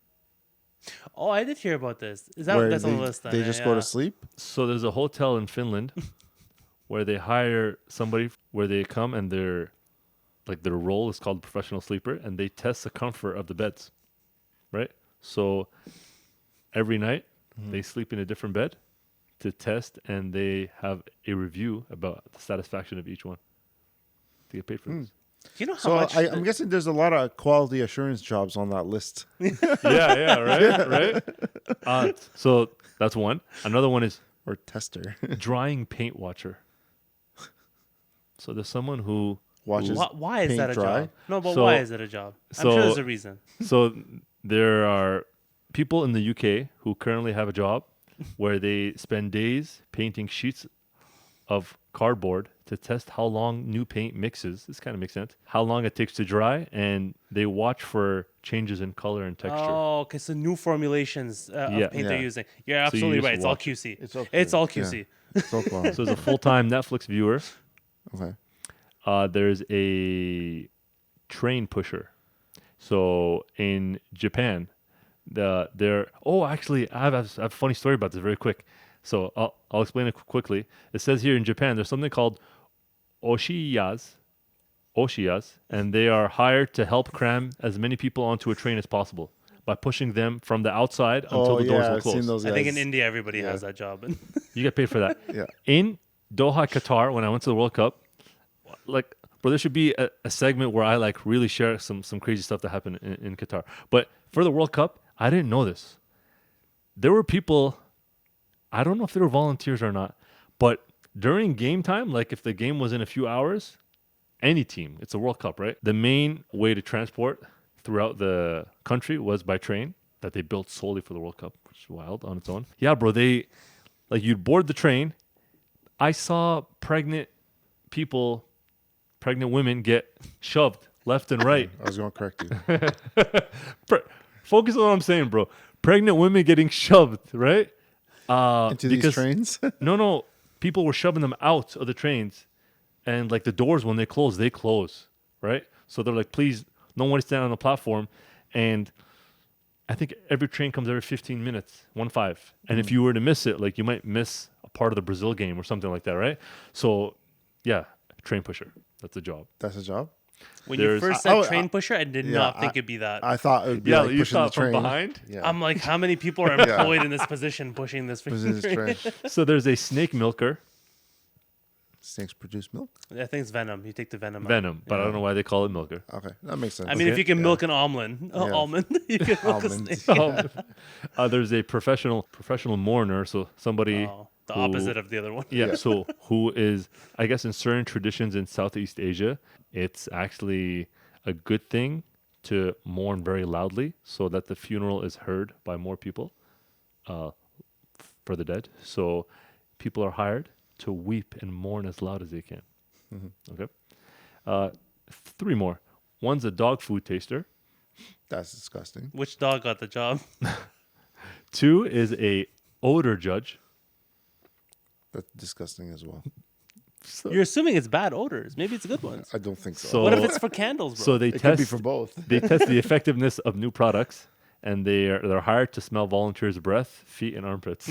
Oh, I did hear about this. Is that that's on the list? Then? They just go to sleep? So there's a hotel in Finland where they hire somebody where they come and their role is called professional sleeper and they test the comfort of the beds, right? So every night they sleep in a different bed to test and they have a review about the satisfaction of each one to get paid for this. Do you know how much? I'm guessing there's a lot of quality assurance jobs on that list. Right. So that's one. Another one is or tester. drying paint watcher. So there's someone who watches. Why is that a dry? job? No, but why is it a job? I'm sure there's a reason. So there are people in the UK who currently have a job where they spend days painting sheets of cardboard to test how long new paint mixes. This kind of makes sense. How long it takes to dry, and they watch for changes in color and texture. Oh, okay. So new formulations of paint they're using. You're absolutely right. It's all QC. It's all QC. Yeah. So cool. So as a full-time Netflix viewer, okay. There's a train pusher. So in Japan, actually, I have a funny story about this very quick. So I'll explain it quickly. It says here in Japan, there's something called Oshiyas, and they are hired to help cram as many people onto a train as possible by pushing them from the outside until the doors will close. Seen those guys. I think in India, everybody has that job. You get paid for that. Yeah. In Doha, Qatar, when I went to the World Cup, there should be a segment where I really share some crazy stuff that happened in Qatar. But for the World Cup, I didn't know this. There were people, I don't know if they were volunteers or not, but during game time, if the game was in a few hours, any team, it's a World Cup, right? The main way to transport throughout the country was by train that they built solely for the World Cup, which is wild on its own. Yeah, bro, you'd board the train. I saw pregnant women get shoved left and right. I was going to correct you. Focus on what I'm saying, bro. Pregnant women getting shoved, right? Into these trains? No. People were shoving them out of the trains. And the doors, when they close, right? So they're like, please, no one stand on the platform. And I think every train comes every 15 minutes, 1-5. And if you were to miss it, you might miss a part of the Brazil game or something like that, right? So, yeah, train pusher. That's a job. That's a job. When you first said train pusher, I did not think it'd be that. I thought it would be Yeah, like you pushing the thought from train. behind? Yeah. I'm like, how many people are employed in this position pushing this Pushing this train. So there's a snake milker. Snakes produce milk. I think it's venom. You take the venom. Venom, but I don't know why they call it milker. Okay, that makes sense. I mean, if Okay. you can milk an almond, you can milk a Almond. snake. There's a professional mourner, so somebody Oh, the opposite of the other one. yeah, so who is, I guess, in certain traditions in Southeast Asia, it's actually a good thing to mourn very loudly so that the funeral is heard by more people for the dead. So people are hired to weep and mourn as loud as they can. Okay. 3 more. One's a dog food taster. That's disgusting. Which dog got the job? 2 is a odor judge. That's disgusting as well. You're assuming it's bad odors. Maybe it's good ones. I don't think so. What if it's for candles, bro? So they it could be test for both. they test the effectiveness of new products, and they're hired to smell volunteers' breath, feet, and armpits.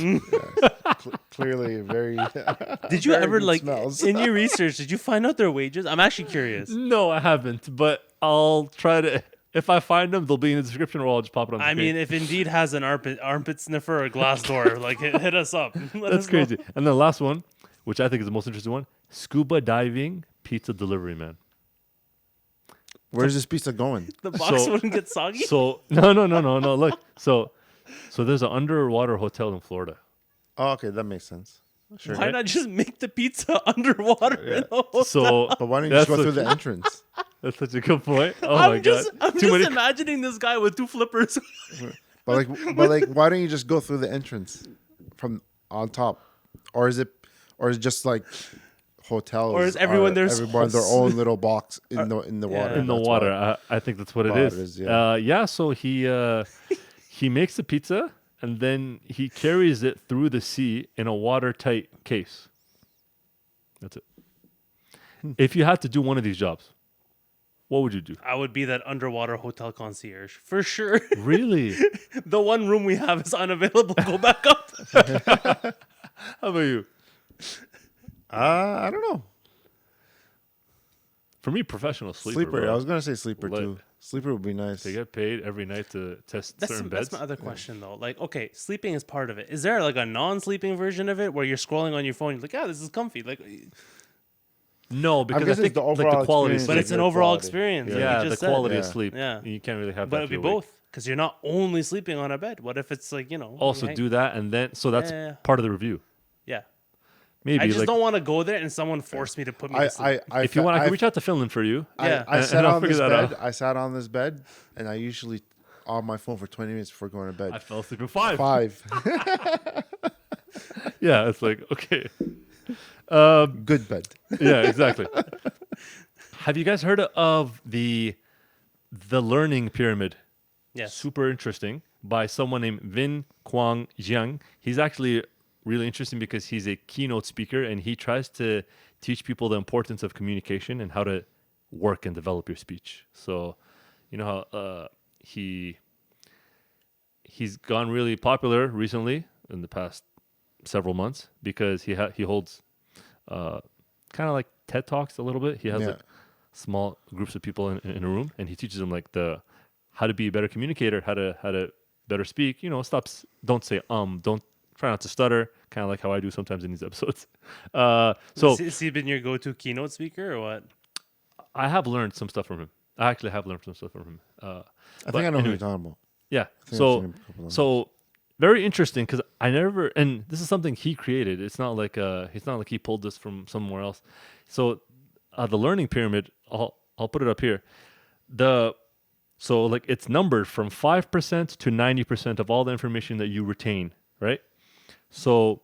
Clearly, very. Did you very ever, good like, smells. in your research, did you find out their wages? I'm actually curious. No, I haven't, but I'll try to. If I find them, they'll be in the description, or I'll just pop it on the I screen. mean, if Indeed has an armpit sniffer or glass door, like, hit us up. Let That's us know. crazy. And the last one, which I think is the most interesting one, scuba diving pizza delivery man. Where's this pizza going? The box So- wouldn't get soggy. So no. Look, so there's an underwater hotel in Florida. Oh, okay, that makes sense. Sure. Why not just make the pizza underwater? Yeah. In the hotel? So But why don't you just That's go through what- the entrance? that's such a good point. Oh I'm my just, god, I'm too just many. imagining this guy with 2 flippers. But like, why don't you just go through the entrance from on top, or is it just like hotels? Or is everyone there's everyone their own little box in the water? In the That's water, why. I think that's what it Wow, is. it is, yeah. Yeah. So he makes the pizza and then he carries it through the sea in a watertight case. That's it. If you had to do one of these jobs, what would you do? I would be that underwater hotel concierge for sure. Really? The one room we have is unavailable. Go back up. How about you? I don't know. For me, professional sleeper. Sleeper. bro. I was gonna say sleeper Lit. too. Sleeper would be nice. They get paid every night to test certain beds. That's my other question though. Like, okay, sleeping is part of it. Is there like a non-sleeping version of it where you're scrolling on your phone? You're like, yeah, this is comfy. Like, No, because I guessing think the like overall the quality. experience but is it's an good overall quality. experience. like yeah, you the just said. quality of Yeah. sleep. Yeah. You can't really have But that. it'd be if you're awake. both because you're not only sleeping on a bed. What if it's like Also do that, and then so that's Yeah. part of the review. Yeah, Maybe I just like don't want to go there and someone force me to put me to sleep. if you want, I can reach out to Finland for you. Yeah. I And- sat and I'll on this figure that bed. out. I sat on this bed, and I usually on my phone for 20 minutes before going to bed. I fell asleep at 5. 5. Yeah, it's like okay. Good bed. Yeah, exactly. Have you guys heard of the learning pyramid? Yes. Super interesting by someone named Vin Quang Jiang. He's actually really interesting because he's a keynote speaker and he tries to teach people the importance of communication and how to work and develop your speech. So, you know how he's gone really popular recently in the past several months because he holds kind of like TED Talks a little bit. He has Yeah. like small groups of people in a room, and he teaches them like how to be a better communicator, how to better speak. You know, don't say don't try not to stutter, kind of like how I do sometimes in these episodes. So Has he been your go-to keynote speaker or what? I have learned some stuff from him. I actually have learned some stuff from him. I think I know who you're talking about. Yeah. think I've seen So him a couple of so very interesting because I never, and this is something he created. It's not like he pulled this from somewhere else. So the learning pyramid, I'll put it up here. So like it's numbered from 5% to 90% of all the information that you retain, right? So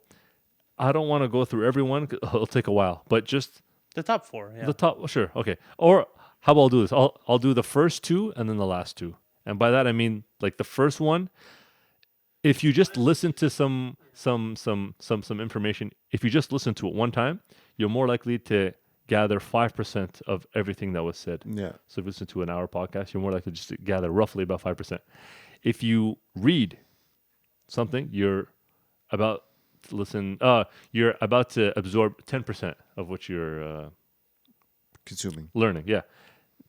I don't want to go through everyone. 'Cause it'll take a while, but just The top 4. Yeah. the top. Sure, okay. Or how about I'll do this? I'll do the first 2 and then the last 2. And by that I mean like the first one. If you just listen to some information, if you just listen to it one time, you're more likely to gather 5% of everything that was said. Yeah. So if you listen to an hour podcast, you're more likely just to gather roughly about 5%. If you read something, you're about listen. You're about to absorb 10% of what you're Consuming. learning. Yeah.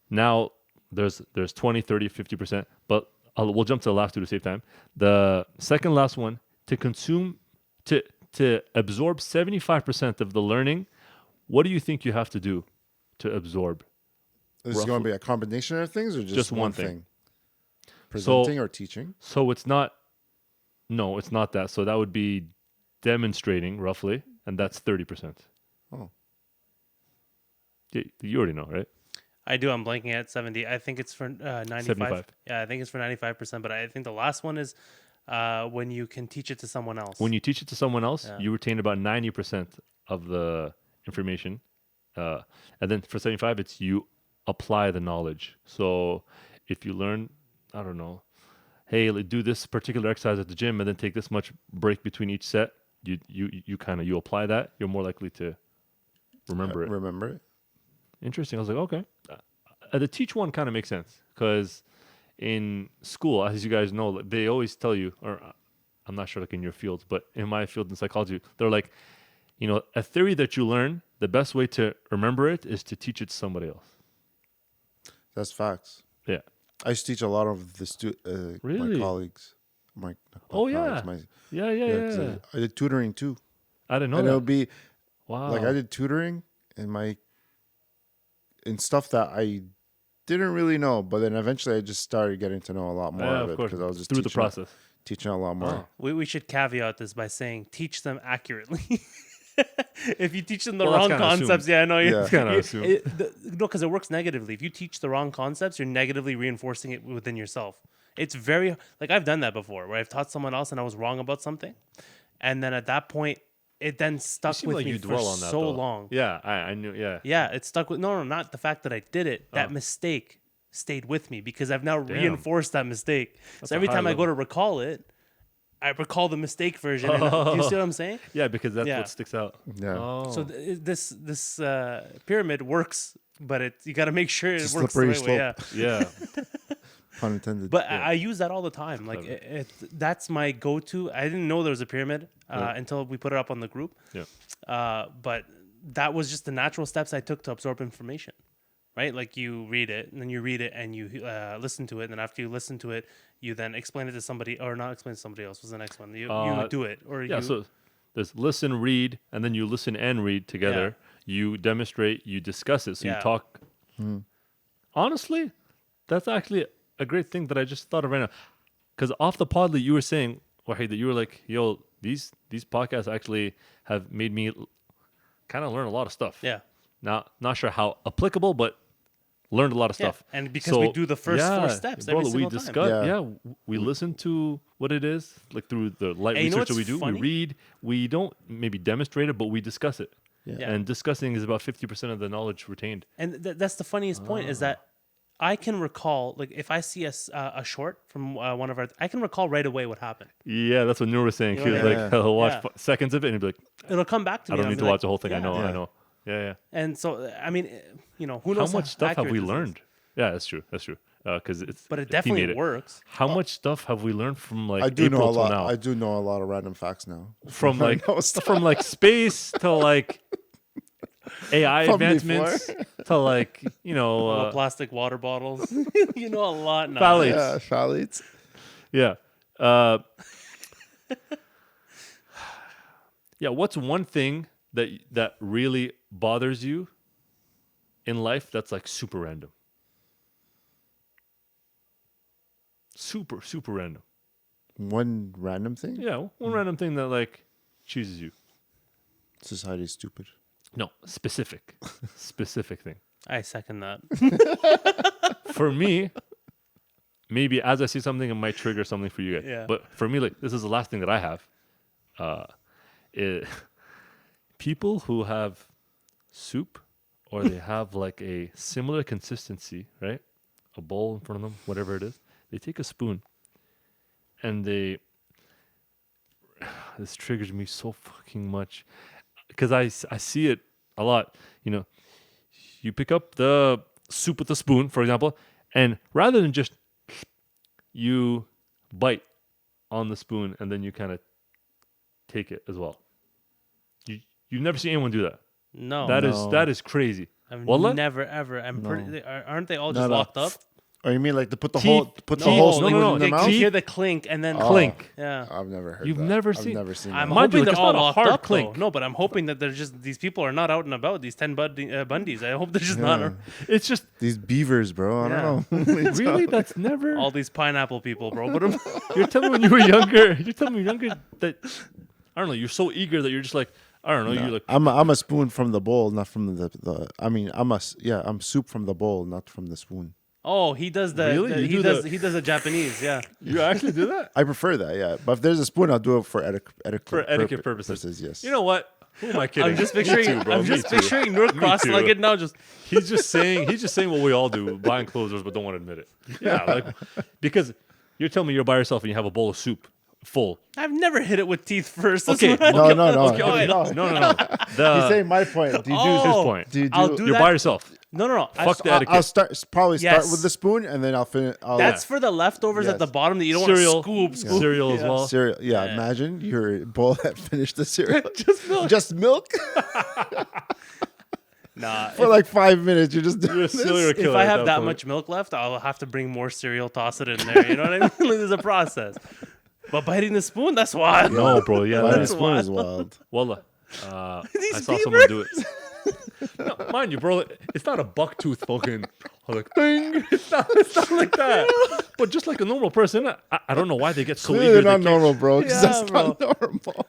Now there's 20, 30, 50%, but we'll jump to the last two to save time. The second last one, to consume, to absorb 75% of the learning, what do you think you have to do to absorb? Is it going to be a combination of things or just one thing? Presenting or teaching? So it's not that. So that would be demonstrating roughly, and that's 30%. Oh. You already know, right? I do. I'm blanking at 70. I think it's for 95. 75. Yeah, I think it's for 95%. But I think the last one is when you can teach it to someone else. When you teach it to someone else, you retain about 90% of the information. And then for 75, it's you apply the knowledge. So if you learn, I don't know, hey, do this particular exercise at the gym and then take this much break between each set, you apply that, you're more likely to remember it. Remember it. Interesting. I was like, okay. The teach one kind of makes sense because in school, as you guys know, they always tell you, or I'm not sure like in your field, but in my field in psychology, they're like, a theory that you learn, the best way to remember it is to teach it to somebody else. That's facts. Yeah. I used to teach a lot of the Really? my colleagues. Yeah. Yeah. I did tutoring too. I didn't know And that. it would be Wow. like I did tutoring in stuff that I didn't really know, but then eventually I just started getting to know a lot more of it course. because I was just Through the process. teaching a lot more. We should caviat this by saying teach them accurately. If you teach them the Well, that's wrong kinda concepts, assumed. I know you. Yeah. It's kinda assumed. No, because it works negatively. If you teach the wrong concepts, you're negatively reinforcing it within yourself. It's very like I've done that before, where I've taught someone else and I was wrong about something, and then at that point, it then stuck seem with like me you for dwell on that, so though. long. Yeah, I knew. Yeah. Yeah, it stuck with not the fact that I did it. That mistake stayed with me because I've now reinforced that mistake. That's so a every high time I go level. to recall it, I recall the mistake version. And, do you see what I'm saying? Yeah, because that's Yeah. what sticks out. Yeah. Oh. So this pyramid works, but you got to make sure it It's a works the slippery right way. Yeah. yeah. Pun intended. But I use that all the time. Like that's my go-to. I didn't know there was a pyramid until we put it up on the group. Yeah. But that was just the natural steps I took to absorb information. Right? Like you read it, and then you read it, and you listen to it, and then after you listen to it, you then explain it to somebody, or not explain it to somebody else. Was the next one? You do it, or Yeah. you. So there's listen, read, and then you listen and read together. You demonstrate, you discuss it. So you talk. Honestly, that's actually a great thing that I just thought of right now. Because off the pod that you were saying, Waheed, that you were like, yo, these podcasts actually have made me kind of learn a lot of stuff. Yeah. Not sure how applicable, but learned a lot of stuff. And because we do the first 4 steps every single time. We listen to what it is, like through the light And you know research that we what's do. funny? We read. We don't maybe demonstrate it, but we discuss it. Yeah. And discussing is about 50% of the knowledge retained. And that's the funniest point is that I can recall, like, if I see a short from one of our, I can recall right away what happenned. Yeah, that's what Noor was saying. You She know was what I like, mean? he'll watch Yeah. seconds of it and he'll be like, It'll come back to I me. don't and need I'll to be watch the whole thing. yeah. I know. Yeah. And so, I mean, who How knows much stuff have accurate we this is. learned? Yeah, that's true. Because it's. But it he definitely made it. works. How much stuff have we learned from like I do April know a till lot. now? I do know a lot of random facts now. From I like know stuff. from like space to like AI From advancements to like Plastic water bottles. You know a lot now. phthalates. Yeah, phthalates. Yeah. Yeah. What's one thing that really bothers you in life that's like super random? Super random. One random thing. Yeah. One random thing that like chooses you. Society's stupid. No, specific thing. I second that. For me, maybe as I see something, it might trigger something for you guys. Yeah. But for me, like this is the last thing that I have. People who have soup or they have like a similar consistency, right? A bowl in front of them, whatever it is. They take a spoon and this triggers me so fucking much because I see it a lot. You pick up the soup with the spoon, for example, and rather than just you bite on the spoon and then you kind of take it as well. You've never seen anyone do that. No. That is crazy. I've Wallah? never ever. I'm No. pretty. Aren't they all No, just no. locked up? Oh, you mean like to put the Teeth. whole the No, whole no, thing no, in the You mouth? can hear the clink and then Clink. Yeah. I've never heard. You've that. never I've seen- never seen. I'm that. Mind you, hoping like, they're it's all not a locked hard up. clink. Though. No, but I'm hoping that they're just these people are not out and about. These 10 Bundys. I hope they're just not It's just These beavers, bro. I Yeah. don't know. really that's never. all these pineapple people, bro. But You're telling me when you were younger. You're telling me younger that I don't know. You're so eager that you're just like I don't know. You're like I'm a spoon from the bowl, not from the. I mean, I'm soup from the bowl, not from the spoon. oh, he does the. Really? the- You he do does. the- He does the Japanese. Yeah. you actually do that I prefer that, yeah. But if there's a spoon, I'll do it for etiquette purposes. Yes. You know what? Who am I kidding? I'm just picturing. bro. I'm Me just too. picturing Noor cross-legged now. Just He's just saying what we all do, buying clothes, but don't want to admit it. Yeah, like because you're telling me you're by yourself and you have a bowl of soup full. I've never hit it with teeth first. That's Okay, what I- No. Okay, no. no. He's saying my point. Do you do? His Oh, point. Do you I'll do? do You're that. by yourself. No. Fuck the etiquette. I'll start start Yes. with the spoon and then I'll finish. That's for the leftovers at Yes. the bottom that you don't Cereal, want to scoop. cereal as well. cereal. Yeah, Yeah. imagine your bowl that finished the cereal. Just milk. Just milk Nah. for like 5 minutes. You're just You're doing a serial this. killer. If I at have that point. much milk left, I'll have to bring more cereal, toss it in there. You know what I mean? Like, there's a process. But biting the spoon, that's wild. No, bro. Yeah, Biting that's spoon is wild. Wallah. These I saw someone do it. No, mind you, bro, it's not a buck tooth fucking like ding. It's not like that. But just like a normal person, I don't know why they get so Clearly eager. not They normal, bro. 'Cause Yeah, that's bro. not normal.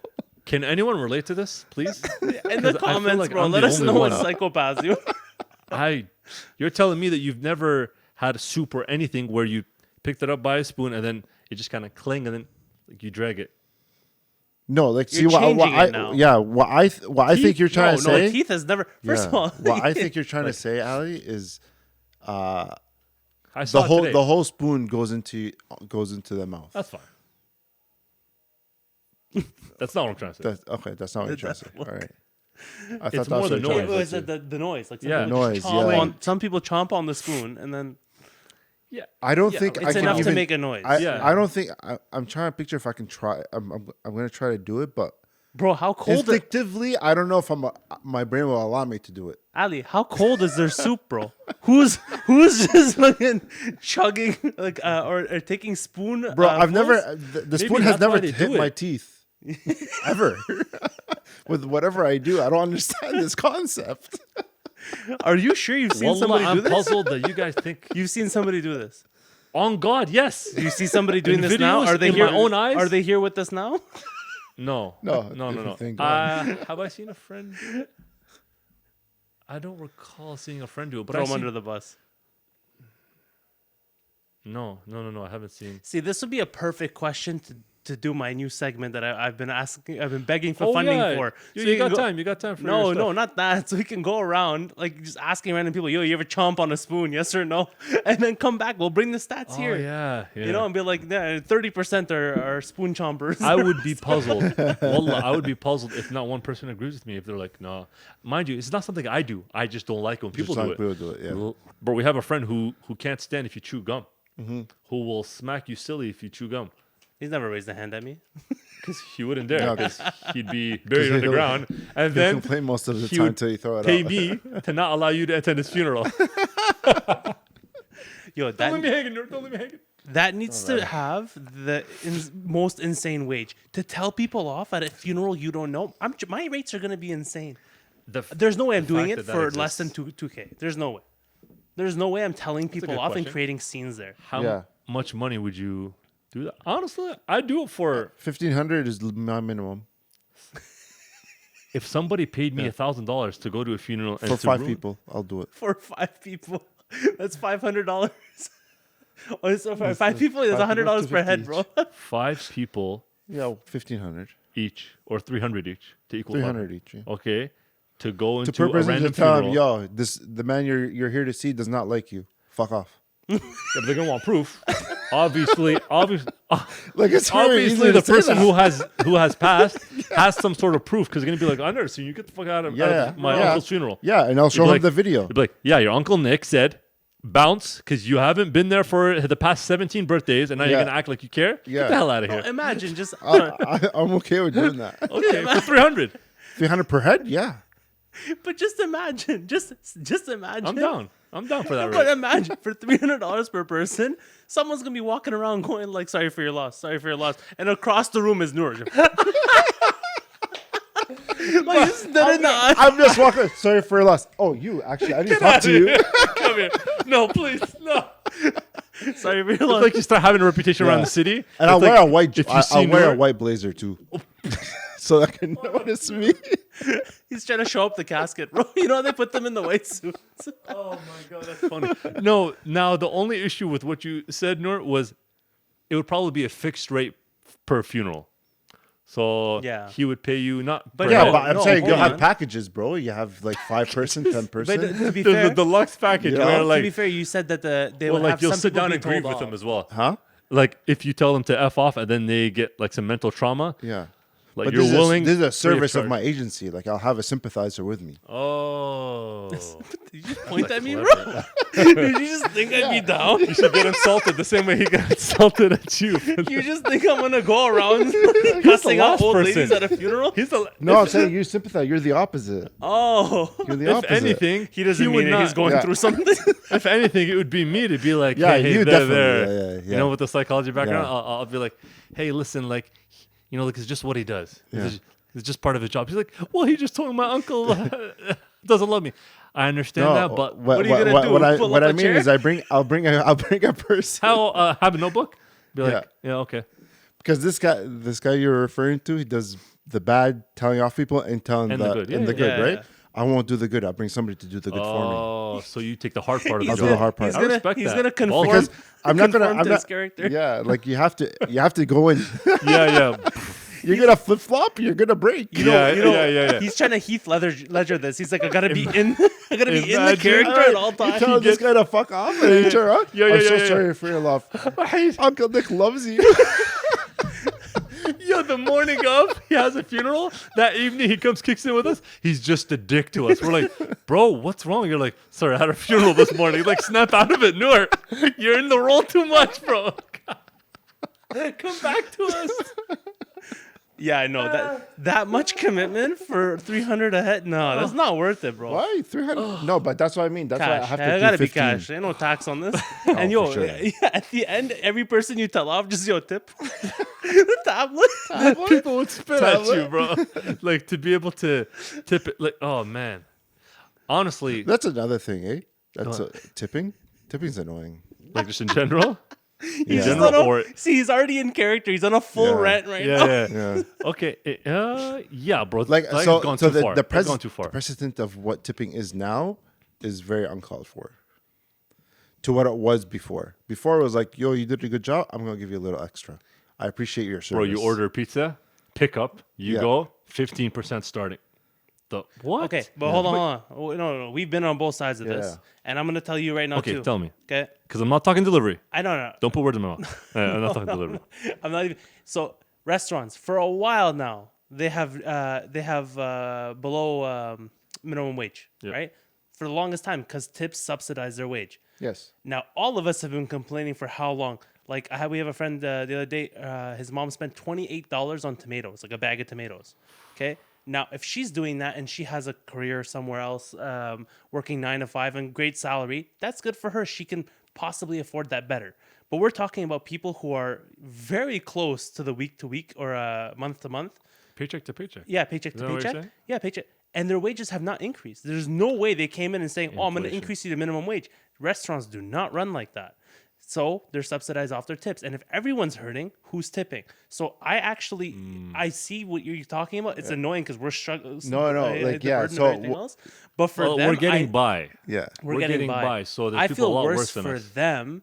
Can anyone relate to this, please? In the 'Cause I feel comments, like bro, I'm let the us only know what one. psychopaths you. You're telling me that you've never had a soup or anything where you picked it up by a spoon and then it just kind of cling and then like you drag it. No, like You're see what changing I it now. yeah what I think you're trying to say. No, teeth has never. First of all, what I think you're trying to say, Ali, is I the saw it today. whole spoon goes into the mouth. That's fine. That's not what I'm trying to say. That's not what you're trying to say. All right. I It's thought more that's the what you're noise. trying to was say. it the noise? Like some Yeah. people Noise, chomp yeah. on, some people chomp on the spoon and then Yeah. I don't yeah, think it's I can enough to even, make a noise. Yeah. I don't think I'm trying to picture if I can try. I'm going to try to do it, but Bro, how cold? instinctively, I don't know if my brain will allow me to do it. Ali, how cold is their soup, bro? Who's just fucking chugging like or taking spoon? Bro, I've pulls? never the spoon has that's why never they hit do my it. teeth ever. With whatever I do, I don't understand this concept. Are you sure you've seen Wallah, somebody do I'm this? puzzled that you guys think. You've seen somebody do this. On God, yes. Do you see somebody doing In this now? videos, Are they in here? my own eyes? Are they here with us now? No. No, No. thank God. Have I seen a friend do it? I don't recall seeing a friend do it, but Throw I them see... under the bus. No. I haven't seen. See, this would be a perfect question to do my new segment that I've been asking. I've been begging for funding for. You, So you can got go- time. You got time for No, your no, stuff. not that. So we can go around like just asking random people, "Yo, you ever chomp on a spoon? Yes or no?" And then come back. We'll bring the stats Oh, here. yeah. You know, and be like, 30% are spoon chompers. I would be puzzled. Wallah, I would be puzzled if not one person agrees with me. If they're like, no. Mind you, it's not something I do. I just don't like it when people Just do like it. people do it, yeah. But we have a friend who can't stand if you chew gum. Mm-hmm. Who will smack you silly if you chew gum. He's never raised a hand at me. Because he wouldn't dare. No, Because he'd be buried he'll- underground. And He'll then complain most of the he time would until you throw it pay out. me to not allow you to attend his funeral. Yo, Don't let me that hang it, Noor. Don't let me hang it. that needs to have the most insane wage to tell people off at a funeral you don't know. My rates are gonna be insane. There's no way I'm doing fact it that for that less than exists. 2K. There's no way. There's no way I'm telling people good off and question. creating scenes there. How Yeah. much money would you do that? Honestly, I'd do it for... 1,500 is my minimum If somebody paid me $1,000 to go to a funeral and for to 5 ruin- people. I'll do it. For 5 people, that's $500. Oh, so for 5 people, that's $100 per head, bro. 5 people Yeah, 1,500, each or 300 each to equal 300 each. Yeah. Okay, to go To into a purposely random just tell him, funeral. yo, the man you're here to see does not like you. Fuck off. Yeah, but they're gonna want proof. Obviously, Like it's very easy obviously, to the say person that. who has passed has some sort of proof because they're gonna be like, "I never seen you. Get the fuck out of Yeah, my yeah. uncle's funeral." Yeah, and I'll show You'd be him like- the video. They'd be like, "Yeah, your uncle Nick said bounce because you haven't been there for the past 17 birthdays, and now you're Yeah. gonna act like you care. Yeah. Get the hell out of here. Imagine just I'm okay with doing that. Okay, for 300. 300 per head? Yeah. but just imagine, just imagine. I'm down. I'm down for that. But Rate. imagine for $300 per person, someone's gonna be walking around going like, "Sorry for your loss, sorry for your loss," and across the room is Noor. Like, just dead in the eye. I'm just walking. Sorry for your loss. Oh, you actually, I need to talk to you. Come here. No, please, no. Sorry for your It's loss. like you start having a reputation around Yeah. the city. And I'll It's wear like, a white. if you I'll see wear Noor- a white blazer too, so they can notice me. He's trying to show up the casket, bro. You know how they put them in the white suits. Oh my god, that's funny. No, now the only issue with what you said, Noor, was it would probably be a fixed rate per funeral. So Yeah. he would pay you not. But per Yeah, no, but I'm no, saying hold you'll have on. packages, bro. You have like 5-person, 10-person. But to be There's fair, the deluxe package Yeah. where to like, be fair, you said that they well, would like have you'll some sit people down be and grieve told with them off. as well. Huh? Like if you tell them to F off and then they get like some mental trauma, Yeah. like But you're this willing. is a free of service of charge. my agency. Like I'll have a sympathizer with me. Oh. Did you just point at me, bro? clever. Did you just think I'd be down? You should get insulted the same way he got insulted at you. You just think I'm gonna go around cussing out last old person. ladies at a funeral? He's the No, I'm saying you sympathize. You're the opposite. Oh, You're the if opposite. anything, he doesn't would mean it. not. He's going Yeah. through something. If anything, it would be me to be like, Yeah, hey, you there, definitely. there. Yeah. You know, with the psychology background, Yeah. I'll be like, hey, listen, like, you know, like it's just what he does. Yeah. It's just part of his job. He's like, well, he just told me my uncle doesn't love me. I understand that, but what are you gonna do? Pull What up I a mean chair? is I'll bring a person. How have a notebook? Be like, Yeah. yeah, okay. Because this guy you're referring to, he does the bad, telling off people, and telling And the the good. and Yeah, the good, yeah. right? I won't do the good. I'll bring somebody to do the good for me. Oh, so you take the hard part of the I'll job. do the hard part. He's I gonna, respect he's that. gonna conform. Because I'm not gonna. conform I'm to not. his character. Yeah, like you have to go in. Yeah. You're gonna flip flop. You're gonna break. Yeah. He's trying to Heath Ledger this. He's like, I gotta be in the Imagine- character at all You times. tell this guy to fuck off, and then you turn around. Yeah, I'm so yeah. sorry for your love. Uncle Nick loves you. Yo, the morning of, he has a funeral. That evening, he comes, kicks in with us. He's just a dick to us. We're like, bro, what's wrong? You're like, sorry, I had a funeral this morning. Like, snap out of it, Noor. You're in the role too much, bro. Come back to us. Yeah, I know that much commitment for 300 a head. No, that's not worth it, bro. Why 300? No, but that's what I mean. That's why I Cash. have I to do gotta 15. be cash. Ain't no tax on this. And yo, for sure. yeah, at the end, every person you tell off, just tip the tablet. People would spit at Tablet. you, bro. Like, to be able to tip it. Like, oh, man. Honestly, That's another thing, eh? That's tipping. Tipping's annoying. like, just in general. He's Yeah. just General on a, or- see, he's already in character. He's on a full Yeah. rent right now. Yeah. Yeah. Okay. Yeah, bro. Like That's so, gone so too far. the That's gone too far. precedent of what tipping is now is very uncalled for. To what it was before. Before it was like, yo, you did a good job. I'm gonna give you a little extra. I appreciate your service. Bro, you order a pizza, pick up, you Yeah. go, 15% starting. The what? Okay, but hold on. Oh, no. We've been on both sides of this, Yeah. and I'm gonna tell you right now Okay, too. tell me. Okay, Because I'm not talking delivery. I don't know. Don't put words in my mouth. I'm not talking delivery. I'm not even. So restaurants for a while now they have below minimum wage, Yeah. right? For the longest time because tips subsidize their wage. Yes. Now all of us have been complaining for how long? Like we have a friend the other day. His mom spent $28 on tomatoes, like a bag of tomatoes. Okay. Now, if she's doing that and she has a career somewhere else, working 9 to 5 and great salary, that's good for her. She can possibly afford that better. But we're talking about people who are very close to the week to week or month to month. Paycheck to paycheck. Yeah, paycheck Is to that what you're paycheck. saying? Yeah, paycheck. And their wages have not increased. There's no way they came in and saying, oh, I'm going to Inflation. increase you to minimum wage. Restaurants do not run like that. So they're subsidized off their tips. And if everyone's hurting, who's tipping? So I actually, I see what you're talking about. It's annoying because we're struggling. No, like, yeah, so else. But for them, we're getting by. Yeah. we're getting by. So there's I people a feel lot worse worse than for us. them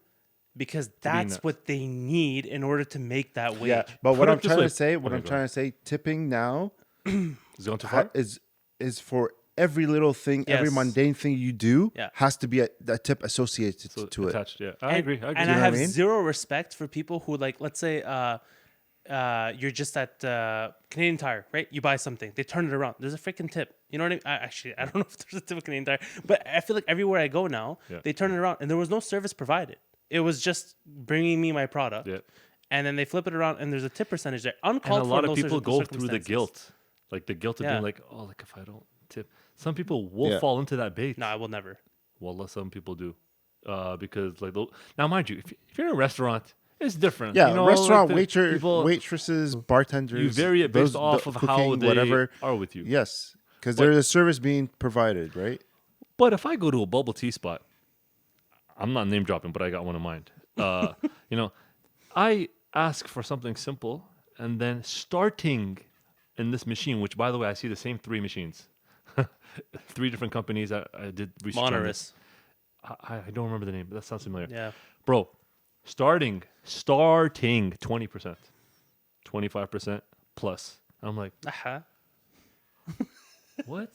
because that's nuts. what they need in order to make that wage. Yeah. But Put what it I'm this trying way. to say, what Okay, I'm go trying to say, tipping now Is it going too far? is for every little thing, every Yes. mundane thing you do Yeah. has to be a tip associated So to it. attached, yeah. I agree. And I know what I have mean? zero respect for people who, like, let's say you're just at Canadian Tire, right? You buy something, they turn it around. There's a freaking tip. You know what I mean? Actually, I don't know if there's a tip at Canadian Tire, but I feel like everywhere I go now, they turn it around, and there was no service provided. It was just bringing me my product, and then they flip it around, and there's a tip percentage there. Uncalled and a for. lot of No people go through the circumstances. guilt, like the guilt of being like, oh, like if I don't tip, some people will fall into that bait. No, I will never. Well, some people do, because like now, mind you, if you're in a restaurant, it's different. Yeah, you know, restaurant like waitresses, bartenders. you vary it based off of how cooking, they whatever. are with you. Yes, because there's a service being provided, right? But if I go to a bubble tea spot, I'm not name dropping, but I got one in mind. You know, I ask for something simple, and then starting in this machine, which by the way, I see the same 3 machines, 3 different companies. I did research on this. I don't remember the name, but that sounds familiar. Yeah, bro. Starting 20%, 25% plus. I'm like, what?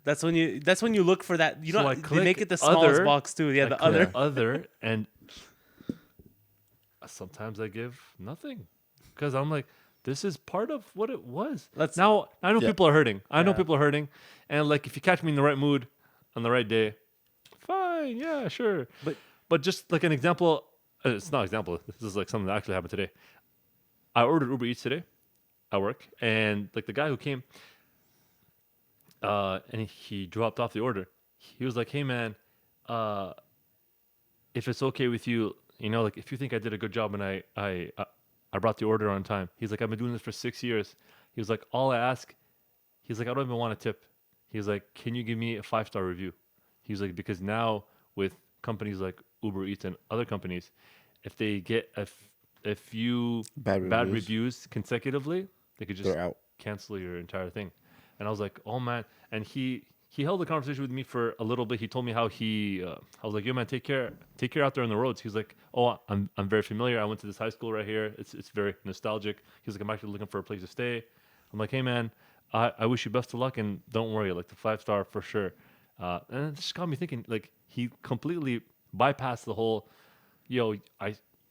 That's when you look for that. You So know, I they make click it the smallest other, box too. Yeah, I the click other. and sometimes I give nothing because I'm like, this is part of what it was. Now I know people are hurting. I know people are hurting, and like if you catch me in the right mood on the right day, fine, yeah, sure. But just like an example, it's not an example. This is like something that actually happened today. I ordered Uber Eats today at work, and like the guy who came, and he dropped off the order. He was like, "Hey man, if it's okay with you, you know, like if you think I did a good job and I brought the order on time." He's like, "I've been doing this for 6 years." He was like, "All I ask," he's like, "I don't even want a tip." He was like, "Can you give me a 5-star review?" He was like, "Because now with companies like Uber Eats and other companies, if they get a few bad reviews consecutively, they could just cancel your entire thing." And I was like, "Oh man!" And he held a conversation with me for a little bit. He told me how I was like, "Yo man, take care out there on the roads." He was like, "Oh, I'm very familiar. I went to this high school right here. It's very nostalgic." He was like, "I'm actually looking for a place to stay." I'm like, "Hey man, I wish you best of luck, and don't worry, like the 5-star for sure." And it just got me thinking, like he completely bypassed the whole, "Yo,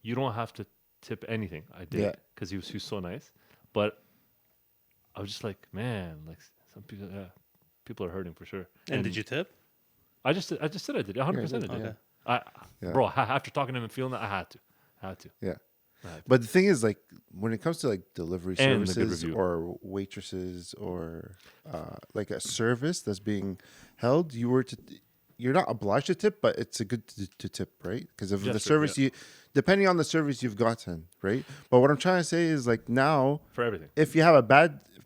you don't have to tip anything." I did because he was so nice, but I was just like, man, like some people are hurting for sure. And did you tip? I just said I did 100%. Okay. Bro, after talking to him and feeling that, I had to. Yeah. But the thing is, like, when it comes to like delivery And services or waitresses or like a service that's being held, you're not obliged to tip, but it's a good to tip, right? Because of the service depending on the service you've gotten, right? But what I'm trying to say is like now for everything, if you have a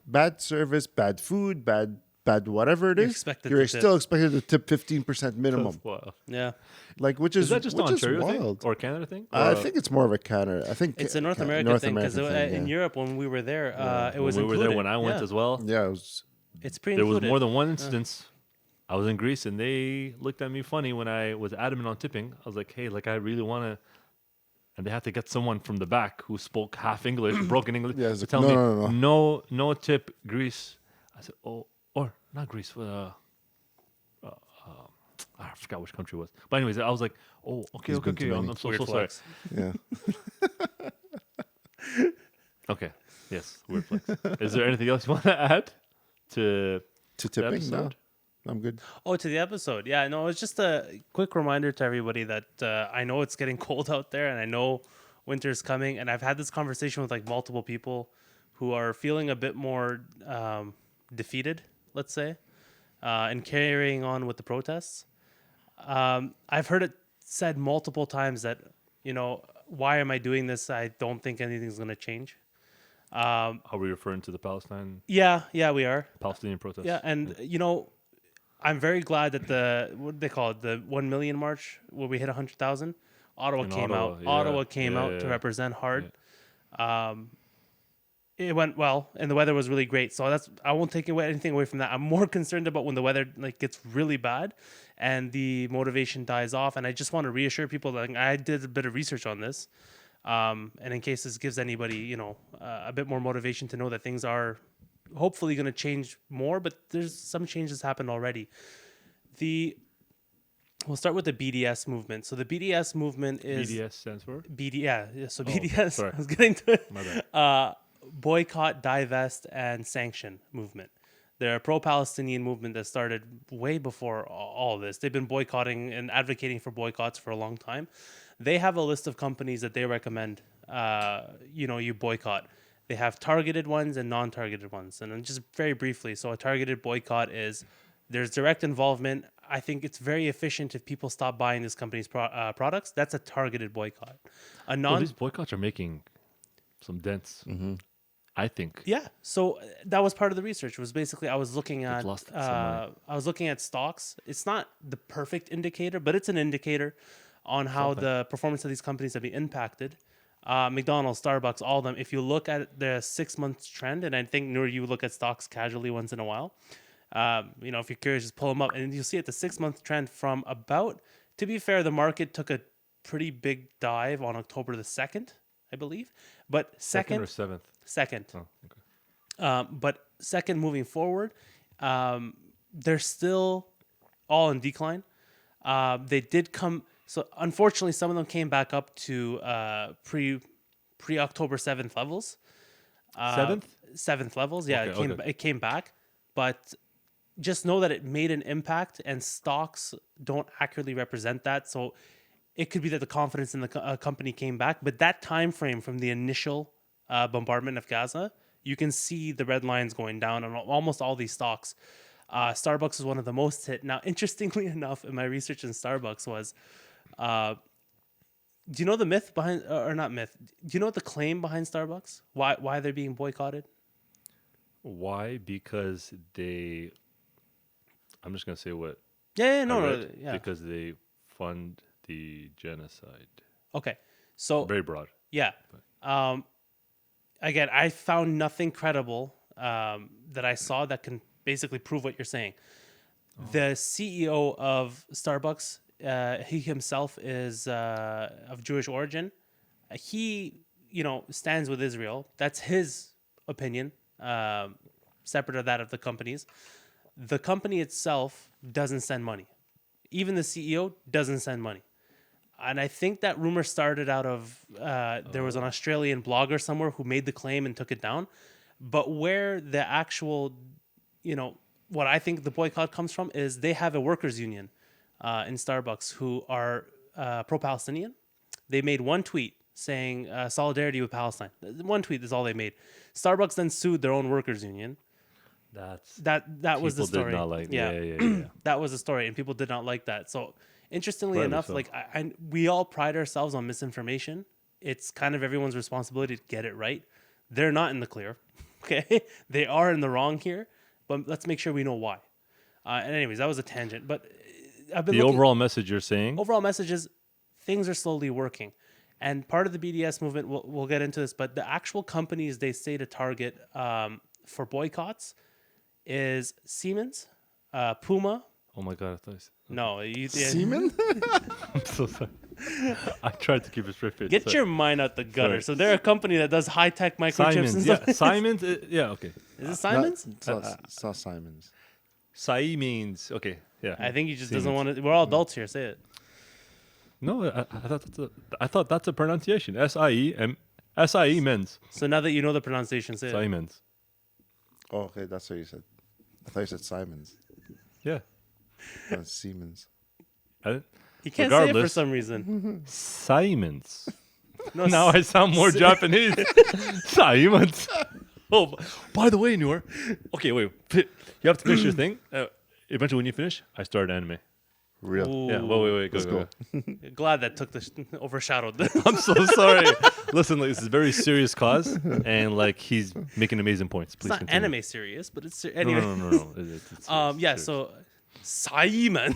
bad service, bad food, bad whatever it is, you're still expected to tip 15% minimum. Wow. Yeah. Like which is is that just an Ontario wild. thing or Canada thing? I think it's more of a Canada. I think It's a North American thing because in Europe when we were there, it was when we included. were there when I went as well. Yeah, it was. It's pretty. There was more than one instance. I was in Greece and they looked at me funny when I was adamant on tipping. I was like, "Hey, like I really want to," and they had to get someone from the back who spoke half English, broken English, Yeah, to tell me no tip Greece. I said, "Oh, or not Greece." I forgot which country it was. But anyways, I was like, "Oh, okay. I'm so sorry." Yeah. Okay. Yes, weird flex. Is there anything else you want to add to tipping? No, I'm good. Oh, to the episode. Yeah, no, it's just a quick reminder to everybody that I know it's getting cold out there and I know winter's coming. And I've had this conversation with like multiple people who are feeling a bit more defeated, let's say, and carrying on with the protests. I've heard it said multiple times that, you know, why am I doing this? I don't think anything's going to change. Are we referring to the Palestine? Yeah, we are. Palestinian protests. Yeah, and you know, I'm very glad that what do they call it, the 1 million march where we hit 100,000. Ottawa came out. Yeah. Ottawa came out to represent hard. Yeah. It went well, and the weather was really great. So I won't take anything away from that. I'm more concerned about when the weather like gets really bad, and the motivation dies off. And I just want to reassure people that I did a bit of research on this, and in case this gives anybody, you know, a bit more motivation to know that things are hopefully going to change more. But there's some changes happened already. The we'll start with the BDS movement. So the BDS movement is BDS stands for? So Oh, BDS. sorry. I was getting to it. My bad. Boycott, divest, and sanction movement. They're a pro-Palestinian movement that started way before all of this. They've been boycotting and advocating for boycotts for a long time. They have a list of companies that they recommend, you boycott. They have targeted ones and non-targeted ones. And then just very briefly, so a targeted boycott is there's direct involvement. I think it's very efficient if people stop buying this company's products. That's a targeted boycott. A Well, these boycotts are making some dents. I think. Yeah, so that was part of the research. Was basically I was looking at lost some money. I was looking at stocks. It's not the perfect indicator, but it's an indicator on how the performance of these companies have been impacted. McDonald's, Starbucks, all of them. If you look at the 6 months trend, and I think Noor, you look at stocks casually once in a while. If you're curious, just pull them up, and you'll see at the 6 month trend from about. To be fair, the market took a pretty big dive on October the 2nd, I believe. But Second or 7th? Second. Oh, okay. But second, moving forward, they're still all in decline. They did come. So unfortunately, some of them came back up to pre October 7th levels. 7th? 7th levels. Yeah, Okay, it came back, but just know that it made an impact, and stocks don't accurately represent that. So it could be that the confidence in the company came back, but that time frame from the initial bombardment of Gaza, you can see the red lines going down on almost all these stocks. Starbucks is one of the most hit. Now, interestingly enough, in my research in Starbucks was, do you know the myth behind, or not myth? Do you know what the claim behind Starbucks? Why they're being boycotted? Why? Because they. I'm just gonna say what. No. Because they fund the genocide. Okay, so Very broad. yeah. Again, I found nothing credible that I saw that can basically prove what you're saying. The CEO of Starbucks, he himself is of Jewish origin. He, stands with Israel. That's his opinion, separate of that of the company's. The company itself doesn't send money. Even the CEO doesn't send money. And I think that rumor started out of there was an Australian blogger somewhere who made the claim and took it down. But where the actual, what I think the boycott comes from is they have a workers' union in Starbucks who are pro-Palestinian. They made one tweet saying solidarity with Palestine. One tweet is all they made. Starbucks then sued their own workers' union. That was the story. Did not like. Yeah. That was the story, and people did not like that. So interestingly Rightly enough, so. like we all pride ourselves on misinformation. It's kind of everyone's responsibility to get it right. They're not in the clear, okay? They are in the wrong here, but let's make sure we know why. And anyways, that was a tangent. But I've been overall message you're saying. Overall message is things are slowly working, and part of the BDS movement. We'll get into this, but the actual companies they say to target for boycotts is Siemens, Puma. Oh my god! I thought No, Semen? I'm so sorry. I tried to keep it straight. Get your mind out the gutter. Sorry. So they're a company that does high tech microchips Simons. and Yeah, stuff. Simons. Okay. Is it Simons? It's not Simons. Sai means okay. Yeah. I think he just doesn't Siemens. want to. We're all adults here. Say it. No, I thought that's a pronunciation. SIE men's. So now that you know the pronunciation, say it. Simons. Oh, okay, that's what you said. I thought you said Simons. Yeah. Siemens. He can't say it for Regardless. some reason. Simons. No, Now I sound more Japanese. Simons. Oh, by the way, Noor. Okay, wait. You have to finish your thing. Eventually, when you finish, I start anime. Real. Ooh. Yeah. Wait. Let's Go. Glad that took overshadowed. I'm so sorry. Listen, this is a very serious cause, and he's making amazing points. Please It's not continue. anime serious, but it's anyway. No. It's Yeah. serious. So Simon,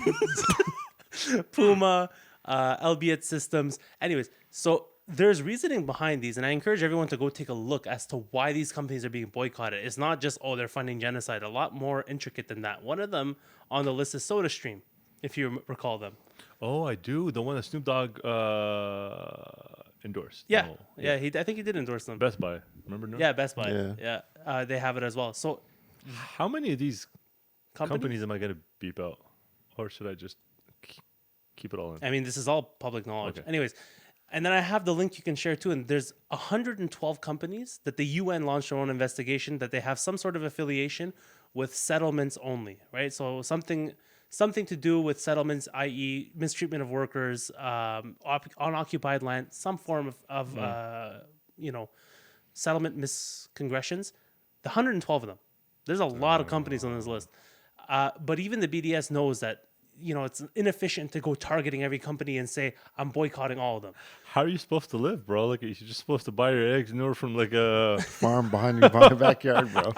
Puma, Elbiat Systems. Anyways, so there's reasoning behind these, and I encourage everyone to go take a look as to why these companies are being boycotted. It's not just they're funding genocide. A lot more intricate than that. One of them on the list is SodaStream, if you recall them. Oh, I do. The one that Snoop Dogg endorsed. Yeah, Oh, yeah. I think he did endorse them. Best Buy. Remember? Noor? Yeah, Best Buy. Yeah. Yeah, they have it as well. So How many of these companies companies am I going to beep out? Or should I just Keep it all in. I mean, this is all public knowledge. Okay. Anyways, and then I have the link you can share too. And there's 112 companies that the UN launched their own investigation that they have some sort of affiliation with settlements only, right? So something to do with settlements, i.e., mistreatment of workers, unoccupied land, some form of settlement miscongressions. The 112 of them. There's a lot of companies on this list. But even the BDS knows that, it's inefficient to go targeting every company and say, I'm boycotting all of them. How are you supposed to live, bro? Like, you're just supposed to buy your eggs from like a farm behind your backyard, bro.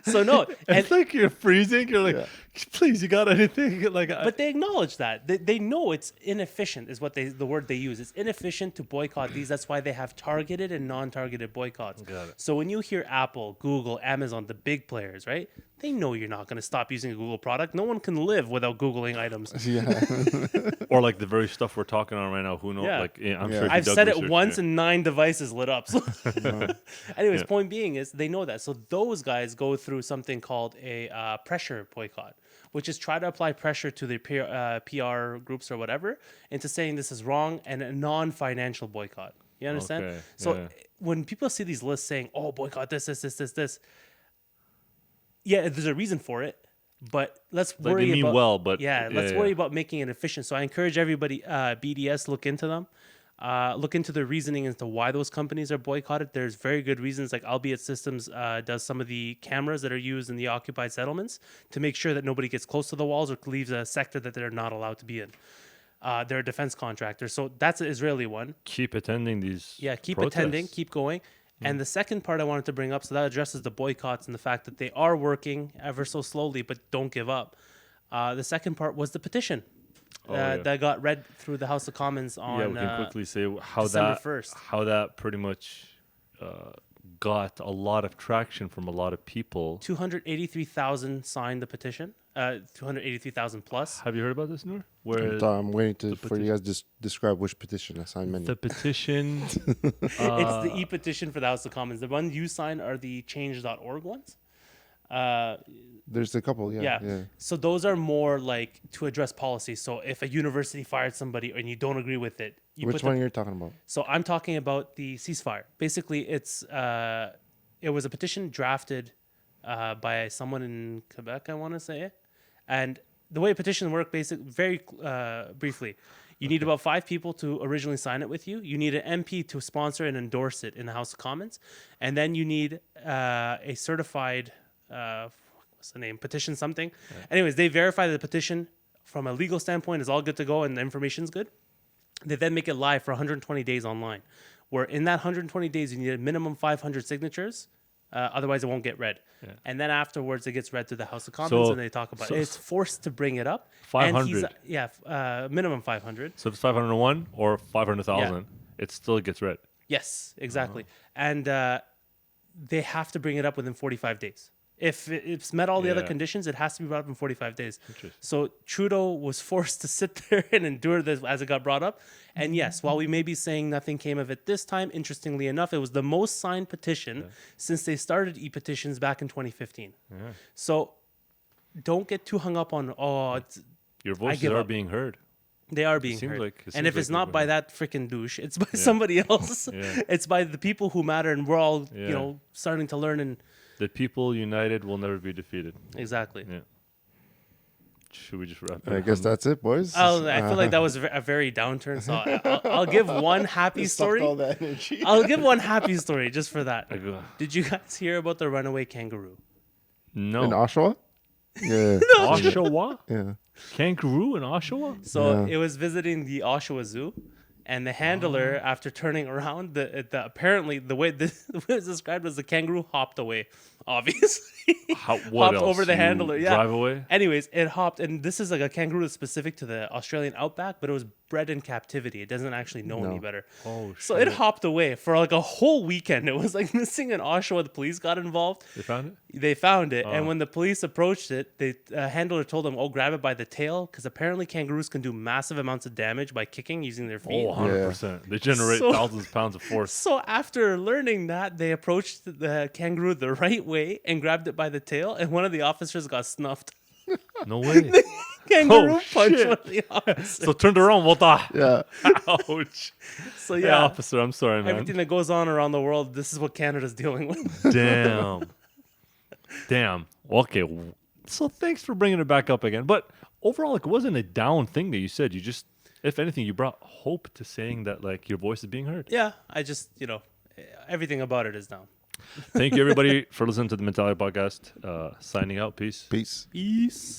So no, it's like you're freezing. You're like, please, you got anything? Like, but they acknowledge that they know it's inefficient is what the word they use. It's inefficient to boycott these. That's why they have targeted and non-targeted boycotts. Got it. So when you hear Apple, Google, Amazon, the big players, right? They know you're not going to stop using a Google product. No one can live without Googling items. Yeah. Or like the very stuff we're talking on right now. Who knows? Yeah. Like, I'm sure I've said it once and 9 devices lit up. So anyways, point being is they know that. So those guys go through something called a pressure boycott, which is try to apply pressure to their PR groups or whatever into saying this is wrong, and a non-financial boycott. You understand? Okay, So when people see these lists saying, oh, boycott this, yeah, there's a reason for it. But let's worry they mean about well, but let's worry about making it efficient. So I encourage everybody, BDS, look into them. Look into the reasoning as to why those companies are boycotted. There's very good reasons, like Albeit Systems does some of the cameras that are used in the occupied settlements to make sure that nobody gets close to the walls or leaves a sector that they're not allowed to be in. They're a defense contractor. So that's an Israeli one. Keep attending these keep protests. attending, keep going. And the second part I wanted to bring up, so that addresses the boycotts and the fact that they are working ever so slowly, but don't give up. The second part was the petition. That got read through the House of Commons on we can quickly say how December 1st. How that pretty much got a lot of traction from a lot of people. 283,000 signed the petition. 283,000 plus. Have you heard about this, Noor? Where I'm waiting for you guys to describe which petition I signed. Many. the petition. It's the e-petition for the House of Commons. The ones you sign are the change.org ones. There's a couple, yeah. So those are more like to address policy. So if a university fired somebody and you don't agree with it, which one you're talking about? So I'm talking about the ceasefire. Basically, it was a petition drafted by someone in Quebec, I want to say, and the way petitions work, very briefly. You need about 5 people to originally sign it with you. You need an MP to sponsor and endorse it in the House of Commons, and then you need a certified. What's the name? Petition something. Yeah. Anyways, they verify that the petition from a legal standpoint is all good to go and the information's good. They then make it live for 120 days online, where in that 120 days you need a minimum 500 signatures. Otherwise, it won't get read. Yeah. And then afterwards, it gets read to the House of Commons, and they talk about it. It's forced to bring it up. 500. Minimum 500. So if it's 501 or 500,000, it still gets read. Yes, exactly. And they have to bring it up within 45 days. If it's met all the other conditions, it has to be brought up in 45 days. So Trudeau was forced to sit there and endure this as it got brought up. And yes, while we may be saying nothing came of it this time, interestingly enough, it was the most signed petition since they started e-petitions back in 2015. Yeah. So don't get too hung up on, your voices are being heard. They are being heard. And if it's not by that freaking douche, it's by somebody else. It's by the people who matter. And we're all, starting to learn. And the people united will never be defeated. Exactly. Yeah. Should we just wrap it up? I guess that's it, boys. I feel like that was a very downturn. So I'll give one happy story. All that energy. I'll give one happy story just for that. Did you guys hear about the runaway kangaroo? No. In Oshawa? Yeah. Oshawa? Yeah. Kangaroo in Oshawa? So it was visiting the Oshawa Zoo. And the handler, after turning around, apparently the way this was described was the kangaroo hopped away. Obviously, hopped over the handler. Yeah. Drive away. Anyways, it hopped, and this is like a kangaroo that's specific to the Australian outback, but it was bred in captivity. It doesn't actually know any better. Oh shit! So it hopped away for like a whole weekend. It was like missing in Oshawa. The police got involved. They found it. They found it, and when the police approached it, the handler told them, grab it by the tail," because apparently kangaroos can do massive amounts of damage by kicking using their feet. 100%. They generate thousands of pounds of force. So after learning that, they approached the kangaroo the right way and grabbed it by the tail, and one of the officers got snuffed. No way. Kangaroo Oh, punch shit. one of the officers. So turned around. What the? Yeah. Ouch. So Yeah, yeah, officer. I'm sorry, man. everything that goes on around the world, this is what Canada's dealing with. Damn. Okay. So thanks for bringing it back up again. But overall, like, it wasn't a down thing that you said. You just, if anything, you brought hope to saying that like your voice is being heard. Yeah, I just, everything about it is down. Thank you, everybody, for listening to the MentALIty podcast. Signing out. Peace. Peace. Peace.